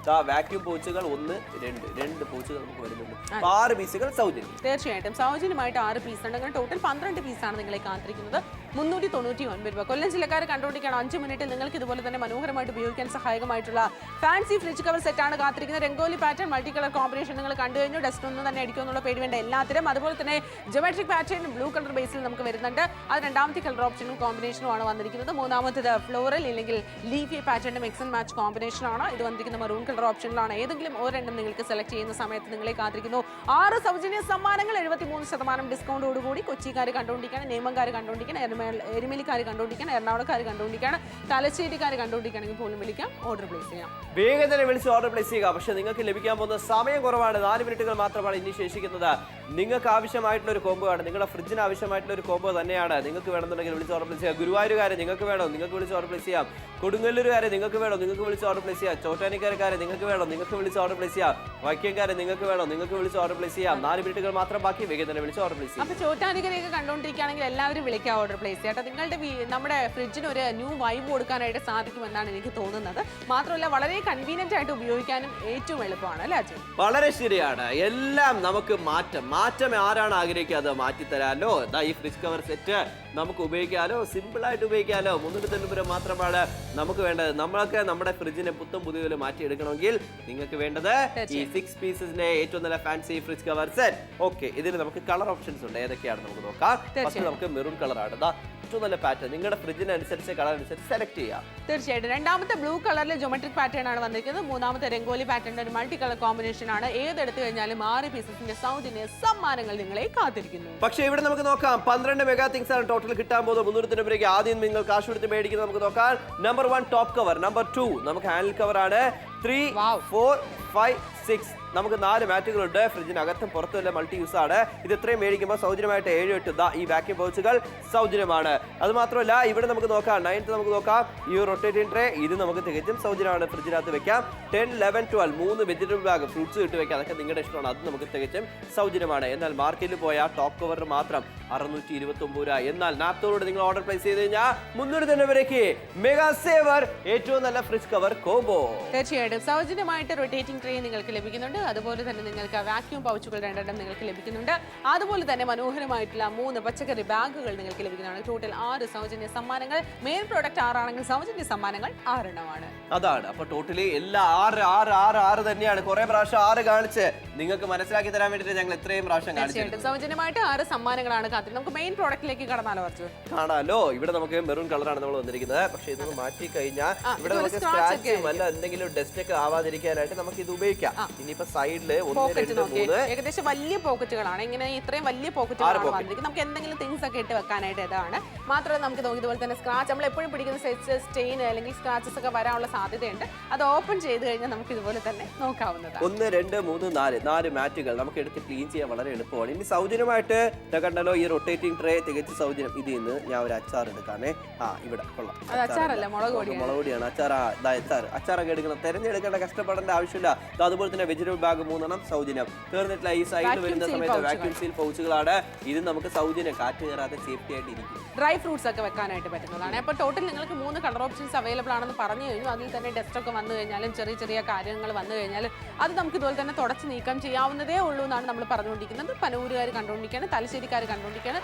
വാക്യൂം പൗച്ചുകൾ 1, 2 പൗച്ചുകൾ നമുക്ക് വരുന്നുണ്ട്. 6 പീസുകൾ സൗജന്യം. തീർച്ചയായിട്ടും സൗജന്യമായിട്ട് 6 പീസ് ഉണ്ട്. അങ്ങനെ ടോട്ടൽ 12 പീസാണ് നിങ്ങളെ കാത്തിരിക്കുന്നത്. 399 രൂപ. കൊല്ലം ജില്ലക്കാർ കണ്ടുപിടിക്കണം. 5 മിനിറ്റിൽ നിങ്ങൾക്ക് ഇതുപോലെ തന്നെ മനോഹരമായിട്ട് ഉപയോഗിക്കാൻ സഹായകമായിട്ടുള്ള ഫാൻസി ഫ്രിഡ്ജ് കവർ സെറ്റാണ് കാത്തിരിക്കുന്നത്. Rangoli pattern multi colour combination നിങ്ങൾ കണ്ടു കഴിഞ്ഞു. ഡസ്റ്റ് ഒന്നും തന്നെ അടിക്കുമെന്നുള്ള പേടി വേണ്ട എല്ലാത്തിനും. അതുപോലെ തന്നെ ജോമെട്രിക് പാറ്റേൺ ബ്ലൂ കളർ ബേസിൽ നമുക്ക് വരുന്നുണ്ട്. അത് രണ്ടാമത്തെ കളർ ഓപ്ഷനും കോമ്പിനേഷനും ആണ് വന്നിരിക്കുന്നത്. മൂന്നാമത്തേത് ഫ്ലോറൽ അല്ലെങ്കിൽ ലീഫി പാറ്റേണിന്റെ മിക്സ് ആൻഡ് മാച്ച് കോമ്പിനേഷൻ ആണ്. ഇത് വന്നിരിക്കുന്ന മറൂൺ കളർ ഓപ്ഷനിലാണ്. ഏതെങ്കിലും ഒരെണ്ണം നിങ്ങൾക്ക് സെലക്ട് ചെയ്യുന്ന സമയത്ത് നിങ്ങളെ കാത്തിരിക്കുന്നു 6 സൗജന്യ സമ്മാനങ്ങൾ. 73% ഡിസ്കൗണ്ടോടുകൂടി കൊച്ചിക്കാർ കണ്ടുകൊണ്ടിരിക്കുകയാണ്, നേമംകാർ കണ്ടുകൊണ്ടിരിക്കുകയാണ്, എരുമേലിക്കാർ കണ്ടുകൊണ്ടിരിക്കുകയാണ്, എറണാകുളക്കാർ കണ്ടുകൊണ്ടിരിക്കുകയാണ്, തലശ്ശേരിക്കാർ കണ്ടുകൊണ്ടിരിക്കുകയാണെങ്കിൽ പോലും വിളിക്കാം, ഓർഡർ പ്ലേസ് ചെയ്യാം. വേഗം തന്നെ വിളിച്ച് ഓർഡർ പ്ലേസ് ചെയ്യുക. പക്ഷെ നിങ്ങൾക്ക് ലഭിക്കാൻ പോകുന്ന സമയം കുറവാണ്. 4 മിനിറ്റുകൾ മാത്രമാണ് ഇനി ശേഷിക്കുന്നത്. നിങ്ങൾക്ക് ആവശ്യമായിട്ടുള്ള ഒരു കോംബോ ആണ്. നിങ്ങളുടെ ഫ്രിഡ്ജിന് ആവശ്യമായിട്ടുള്ള ഒരു കോംബോ തന്നെയാണ്. നിങ്ങൾക്ക് വേണമെന്നുണ്ടെങ്കിൽ വിളിച്ച് ഓർഡർ പ്ലേസ് ചെയ്യാം. ഗുരുവായൂരുകാരെ നിങ്ങൾക്ക് വേണോ, നിങ്ങൾക്ക് വിളിച്ച് ഓർഡർ പ്ലേസ് ചെയ്യാം. കൊടുങ്ങല്ലൂരുകാരെ നിങ്ങൾക്ക് വേണോ, നിങ്ങൾക്ക് വിളിച്ച് ഓർഡർ പ്ലേസ് ചെയ്യാം. ചോറ്റാനിക്കാരെ നിങ്ങൾക്ക് വേണോ, നിങ്ങൾക്ക് വിളിച്ച് ഓർഡർ പ്ലേസ് ചെയ്യാം. വൈക്കംകാരെ നിങ്ങൾക്ക് വേണോ, നിങ്ങൾക്ക് വിളിച്ച് ഓർഡർ പ്ലേസ് ചെയ്യാം. 4 മിനിറ്റുകൾ മാത്രം ബാക്കി. വേഗം തന്നെ വിളിച്ച് ഓർഡർ പ്ലേസ് ചെയ്യാം. അപ്പോൾ ചോറ്റാനിക്കരയൊക്കെ കണ്ടുകൊണ്ടിരിക്കുകയാണെങ്കിൽ എല്ലാവരും വിളിക്കാം, ഓർഡർ പ്ലേസ് ചെയ്യാം. നിങ്ങളുടെ നമ്മുടെ ഫ്രിഡ്ജിന് ഒരു ന്യൂ വൈബ് കൊടുക്കാനായിട്ട് സാധിക്കുമെന്നാണ് എനിക്ക് തോന്നുന്നത്. മാത്രമല്ല വളരെ കൺവീനിയന്റ് ആയിട്ട് ഉപയോഗിക്കാനും ഏറ്റവും എളുപ്പമാണ് അല്ലേ അച്ഛൻ? വളരെ ശരിയാണ്. എല്ലാം നമുക്ക് മാറ്റം ആരാണ് ആഗ്രഹിക്കാതെ മാറ്റിത്തരാലോ. ഈ ഫ്രിഡ്ജ് കവർ സെറ്റ് നമുക്ക് ഉപയോഗിക്കാലോ, സിമ്പിൾ ആയിട്ട് ഉപയോഗിക്കാലോ. 390 രൂപ മാത്രമാണ് നമുക്ക് വേണ്ടത്. നമ്മളൊക്കെ നമ്മുടെ ഫ്രിഡ്ജിനെ പുത്തും പുതിയ മാറ്റിയെടുക്കണമെങ്കിൽ നിങ്ങൾക്ക് വേണ്ടത് ഈ 6 പീസസിന്റെ ഏറ്റവും നല്ല fancy fridge cover set. Okay, ഇതിന് നമുക്ക് കളർ ഓപ്ഷൻസ് ഉണ്ട്. ഏതൊക്കെയാണ് നമുക്ക് നോക്കാം. ഫസ്റ്റ് നമുക്ക് മെറൂൺ കളറാണ്. ഏറ്റവും നല്ല പാറ്റേൺ നിങ്ങളുടെ ഫ്രിഡ്ജിനനുസരിച്ച് കളർ അനുസരിച്ച് സെലക്ട് ചെയ്യാം. തീർച്ചയായിട്ടും. രണ്ടാമത്തെ ബ്ലൂ കളറിൽ ജോമെട്രിക് പാറ്റേൺ ആണ് വന്നിരിക്കുന്നത്. മൂന്നാമത്തെ രംഗോലി പാറ്റേണിന്റെ ഒരു മൾട്ടി കളർ കോമ്പിനേഷൻ ആണ്. ഏതെടുത്തു കഴിഞ്ഞാലും 6 പീസസിന്റെ സൗജന്യ സമ്മാനങ്ങൾ നിങ്ങളെ കാത്തിരിക്കുന്നു. പക്ഷേ ഇവിടെ നമുക്ക് നോക്കാം 12 മെഗാ തിങ്സ് ആണ് ടോട്ടൽ കിട്ടാൻ പോകുന്നത്. 300 രൂപയ്ക്ക് ആദ്യം നിങ്ങൾ കാശ് കൊടുത്ത് മേടിക്കുന്നത് നമുക്ക് നോക്കാം. നമ്പർ 1 ടോപ്പ് കവർ, നമ്പർ 2 നമുക്ക് ഹാൻഡിൽ കവർ ആണ്. 3, 4, 5, 6 നമുക്ക് 4 മാറ്റുകളുണ്ട്. ഫ്രിഡ്ജിനകത്തും പുറത്തുമല്ല മൾട്ടി യൂസ് ആണ്. ഇത് ഇത്രയും മേടിക്കുമ്പോൾ സൗജന്യമായിട്ട് 7, 8 ഈ വാക്യൂം പൗച്ചുകൾ സൗജന്യമാണ്. അത് മാത്രമല്ല ഇവിടെ നമുക്ക് നോക്കാം 9th നമുക്ക് നോക്കാം ഈ റൊട്ടേറ്റിംഗ് ട്രേ. ഇത് നമുക്ക് തികച്ചും സൗജന്യമാണ്. ഫ്രിഡ്ജിനകത്ത് വെക്കാം. 10, 11, 12 3 വെജിറ്റബിൾ ബാഗ് ഫ്രൂട്ട്സ് ഇട്ട് വെക്കാം. അതൊക്കെ നിങ്ങളുടെ ഇഷ്ടമാണ്. അത് നമുക്ക് തികച്ചും സൗജന്യമാണ്. എന്നാൽ മാർക്കറ്റിൽ പോയാൽ ടോപ്പ് കവറിന് മാത്രം 629 രൂപ. എന്നാൽ നാത്തോട് നിങ്ങൾ ഓർഡർ പ്ലേസ് ചെയ്ത് കഴിഞ്ഞാൽ 300 രൂപയ്ക്ക് മെഗാ സേവർ ഏറ്റവും നല്ല ഫ്രിഡ്ജ് കവർ കോംബോ. തീർച്ചയായിട്ടും സൗജന്യമായിട്ട് റൊട്ടേറ്റിംഗ് ട്രേ നിങ്ങൾക്ക് ലഭിക്കുന്നുണ്ട്. അതുപോലെ തന്നെ നിങ്ങൾക്ക് വാക്യൂം പൗച്ചുകൾ 2 നിങ്ങൾക്ക് ലഭിക്കുന്നുണ്ട്. അതുപോലെ തന്നെ മനോഹരമായിട്ടുള്ള 3 പച്ചക്കറി ബാഗുകൾ നിങ്ങൾക്ക് ലഭിക്കുന്നതാണ്. ടോട്ടൽ 6 സൗജന്യ സമ്മാനങ്ങൾ. മെയിൻ പ്രോഡക്റ്റ് 6 ആണെങ്കിൽ സൗജന്യ സമ്മാനങ്ങൾ 6 എണ്ണമാണ്. അതാണ്. അപ്പൊ ടോട്ടലി എല്ലാം 6 തന്നെയാണ്. കുറെ പ്രാവശ്യം 6 കാണിച്ച് നിങ്ങൾക്ക് മനസ്സിലാക്കി തരാൻ വേണ്ടിയിട്ട് ഞങ്ങൾ ഇത്രയും പ്രാവശ്യം കാണിച്ചു. സൗജന്യമായിട്ട് 6 സമ്മാനങ്ങളാണ് കാത്തിരുന്നത്. നമുക്ക് മെയിൻ പ്രോഡക്റ്റിലേക്ക് കടന്നാലോ? കുറച്ച് കാണാലോ. ഇവിടെ നമുക്ക് മെറൂൺ കളറാണ് നമ്മൾ വന്നിരിക്കുന്നത്. പക്ഷെ ഇത് മാറ്റി കഴിഞ്ഞാൽ ഇവിടെ നമുക്ക് സ്ക്രാച്ചും അല്ല എന്തെങ്കിലും ഡസ്റ്റ് ഒക്കെ ആവാതിരിക്കാനായിട്ട് നമുക്ക് ഇത് ഉപയോഗിക്കാം. ഇനിയിപ്പോ സൈഡില് 1, 2, 3 ഏകദേശം വലിയ പോക്കറ്റുകളാണ്. ഇങ്ങനെ ഇത്രയും വലിയ പോക്കറ്റുകളാണ് വന്നിരിക്കുന്നത്. നമുക്ക് എന്തെങ്കിലും തിങ്സ് ഒക്കെ ഇട്ട് വെക്കാനായിട്ട് ഇതാണ്. മാത്രമല്ല നമുക്ക് ഇതുപോലെ തന്നെ സ്ക്രാച്ച് നമ്മൾ എപ്പോഴും പിടിക്കുന്ന സ്റ്റെയിൻ അല്ലെങ്കിൽ സ്ക്രാച്ചസ് ഒക്കെ വരാനുള്ള സാധ്യതയുണ്ട്. അത് ഓപ്പൺ ചെയ്ത് കഴിഞ്ഞാൽ നമുക്ക് ഇതുപോലെ തന്നെ നോക്കാവുന്നതാണ്. 1, 2, 3, 4 മാറ്റുകൾ നമുക്ക് എടുത്ത് ക്ലീൻ ചെയ്യാൻ വളരെ എളുപ്പമാണ്. ഇനി സൗജന്യമായിട്ട് കണ്ടല്ലോ ഈ റൊട്ടേറ്റിംഗ് ട്രേ തികച്ച് സൗജന്യം. ഇതിൽ നിന്ന് ഞാൻ ഒരു അച്ചാർ എടുക്കാനേ. ഇവിടെ കൊള്ളാം. അച്ചാറല്ല, മുളക് പൊടിയാണ്. അച്ചാറൊക്കെ എടുക്കണം. തിരഞ്ഞെടുക്കേണ്ട കഷ്ടപ്പെടേണ്ട ആവശ്യമില്ല. അതുപോലെ തന്നെ വെജിറ്റബിൾ ബാഗ് 3 എണ്ണം സൗജന്യം. തീർന്നിട്ടില്ല. ഈ സൈഡിൽ വരുന്ന സമയത്ത് വാക്യൂം സീൽ പൗച്ചുകളാണ്. ഇത് നമുക്ക് സൗജന്യം. കാറ്റ് കയറാതെ സേഫ്റ്റി ആയിട്ട് ഇരിക്കും. ഡ്രൈ ഫ്രൂട്ട്സ് ഒക്കെ വെക്കാനായിട്ട് പറ്റുന്നതാണ്. അപ്പോൾ ടോട്ടൽ നിങ്ങൾക്ക് 3 കളർ ഓപ്ഷൻസ് അവൈലബിൾ ആണെന്ന് പറഞ്ഞു കഴിഞ്ഞു. അതിൽ തന്നെ ഡസ്റ്റ് ഒക്കെ വന്നു കഴിഞ്ഞാലും ചെറിയ കാര്യങ്ങൾ വന്നു കഴിഞ്ഞാലും അത് നമുക്ക് ഇതുപോലെ തന്നെ തുടച്ച് നീക്കം ചെയ്യാവുന്നതേ ഉള്ളൂ എന്നാണ് നമ്മൾ പറഞ്ഞുകൊണ്ടിരിക്കുന്നത്. പനൂരുകാർ കണ്ടുകൊണ്ടിരിക്കുകയാണ്, തലശ്ശേരിക്കാർ കണ്ടുകൊണ്ടിരിക്കുകയാണ്,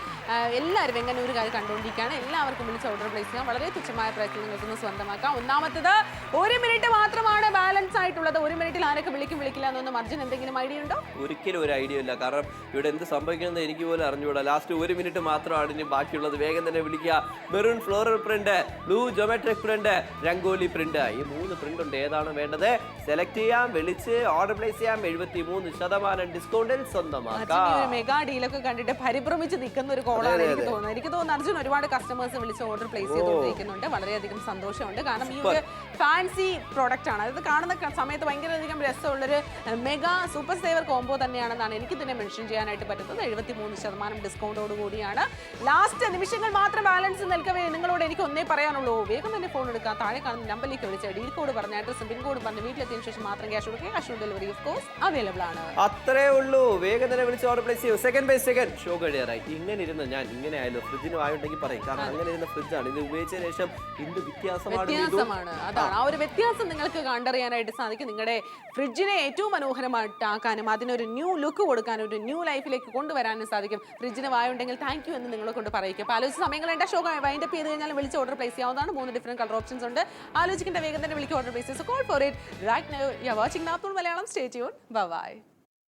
എല്ലാവരും വെങ്ങന്നൂരുകാർ കണ്ടുകൊണ്ടിരിക്കുകയാണ്. എല്ലാവർക്കും വിളിച്ച് ഓർഡർ പ്ലേസ് ചെയ്യാം. വളരെ തുച്ഛമായ പ്രൈസിൽ നിങ്ങൾക്ക് സ്വന്തമാക്കാം. ഒന്നാമത്തത് 1 മിനിറ്റ് മാത്രമാണ് ബാലൻസ് ആയിട്ടുള്ളത്. 1 മിനിറ്റിൽ ആരൊക്കെ വിളിക്കില്ല എന്നൊന്നും അർജുൻ എന്തെങ്കിലും ഐഡിയ ഉണ്ടോ? ഒരിക്കലും ഒരു ഐഡിയ ഇല്ല. കാരണം ഇവിടെ എന്ത് സംഭവിക്കുന്നത് എനിക്ക് പോലും അറിഞ്ഞുകൂടാ. ലാസ്റ്റ് 1 മിനിറ്റ് മാത്രമാണ് ഇനി ബാക്കിയുള്ളത്. വേഗം തന്നെ വിളിക്കുക. Maroon floral print, blue geometric print, rangoli print. ഈ 3 പ്രിന്റ് ഉണ്ട്. ഏതാണ് വേണ്ടത് സെലക്ട് ചെയ്യാം, വിളിച്ച് ഓർഡർ പ്ലേസ് ചെയ്യാം. 73% ഡിസ്കൗണ്ടിൽ സ്വന്തമാക്കാം. മെഗാ ഡീലൊക്കെ കണ്ടിട്ട് പരിഭ്രമിച്ച് നിൽക്കുന്ന ഒരു കോളാണ് എനിക്ക് തോന്നുന്നത്. എനിക്ക് തോന്നുന്നു അർജുൻ ഒരുപാട് കസ്റ്റമേഴ്സ് വിളിച്ച് ഓർഡർ പ്ലേസ് ചെയ്തുകൊണ്ടിരിക്കുന്നുണ്ട്. വളരെയധികം സന്തോഷമുണ്ട്. കാരണം ഈ ഒരു ഫാൻസി പ്രോഡക്റ്റ് ആണ്. അത് കാണുന്ന സമയത്ത് ഭയങ്കര വളരെയധികം രസമുള്ളൊരു മെഗാ സൂപ്പർ സേവർ കോംബോ തന്നെയാണെന്നാണ് എനിക്ക് തന്നെ മെൻഷൻ ചെയ്യാനായിട്ട് പറ്റുന്നത്. 73% ഡിസ്കൗണ്ടോട് കൂടിയാണ്. ലാസ്റ്റ് നിമിഷങ്ങൾ മാത്രം ബാലൻസ് നിൽക്കവേ നിങ്ങളോട് എനിക്ക് ഒന്നേ പറയാനുള്ളൂ, വേഗം തന്നെ ഫോൺ എടുക്കാം. താഴെ കാണുന്ന നമ്പറിലേക്ക് വിളിച്ച് ഡീൽ കോഡ് പറഞ്ഞ അഡ്രസ്സും പിൻ കോഡ് പറഞ്ഞ് വീട്ടിലെത്തിയതിനു ശേഷം മാത്രം ക്യാഷ് കൊടുക്കുക. Cash on delivery of course available ആണ്. അത്രേ ഉള്ളൂ. വേഗം തന്നെ വിളിച്ച് ഓർഡർ പ്ലേസ് ചെയ്യൂ. സെക്കൻഡ് ബൈ സെക്കൻഡ് ഷോ കഴിയാറായി. ഇങ്ങനെ ഇരുന്ന് ഞാൻ ഇങ്ങനെ ആയാലും ഫ്രിഡ്ജിന് ആയുണ്ടെങ്കിൽ പറയും, കാരണം അങ്ങനെ ഇരുന്ന ഫ്രിഡ്ജാണ്. ഇത് ഉപയോഗിച്ചതിന് ശേഷം എന്ത് വ്യത്യാസമാണ്. അതാണ് ആ ഒരു വ്യത്യാസം നിങ്ങൾക്ക് കണ്ടറിയാനായിട്ട് സാധിക്കും. നിങ്ങളുടെ ഫ്രിഡ്ജിനെ ഏറ്റവും മനോഹരമായിട്ടാക്കാനും അതിനൊരു ന്യൂ ലുക്ക് കൊടുക്കാനും ഒരു ന്യൂ ലൈഫിലേക്ക് കൊണ്ടുവരാനും സാധിക്കും. ഫ്രിഡ്ജിന് വായുണ്ടെങ്കിൽ താങ്ക് യു എന്ന് നിങ്ങളെ കൊണ്ട് പറയിക്കും. അപ്പോൾ ആലോചിച്ച് സമയങ്ങളുണ്ട്. ഷോ വൈൻഡപ്പ് ചെയ്ത് കഴിഞ്ഞാൽ വിളിച്ച് ഓർഡർ പ്ലേസ് ചെയ്യാവുന്നതാണ്. 3 ഡിഫറെന്റ് കളർ ഓപ്ഷൻസ് ഉണ്ട്. ആലോചിക്കേണ്ട വേഗം തന്നെ വിളിക്കുക, order place. So call for it right now. You are watching Nathoon Malayalam. Stay tune. Bye by.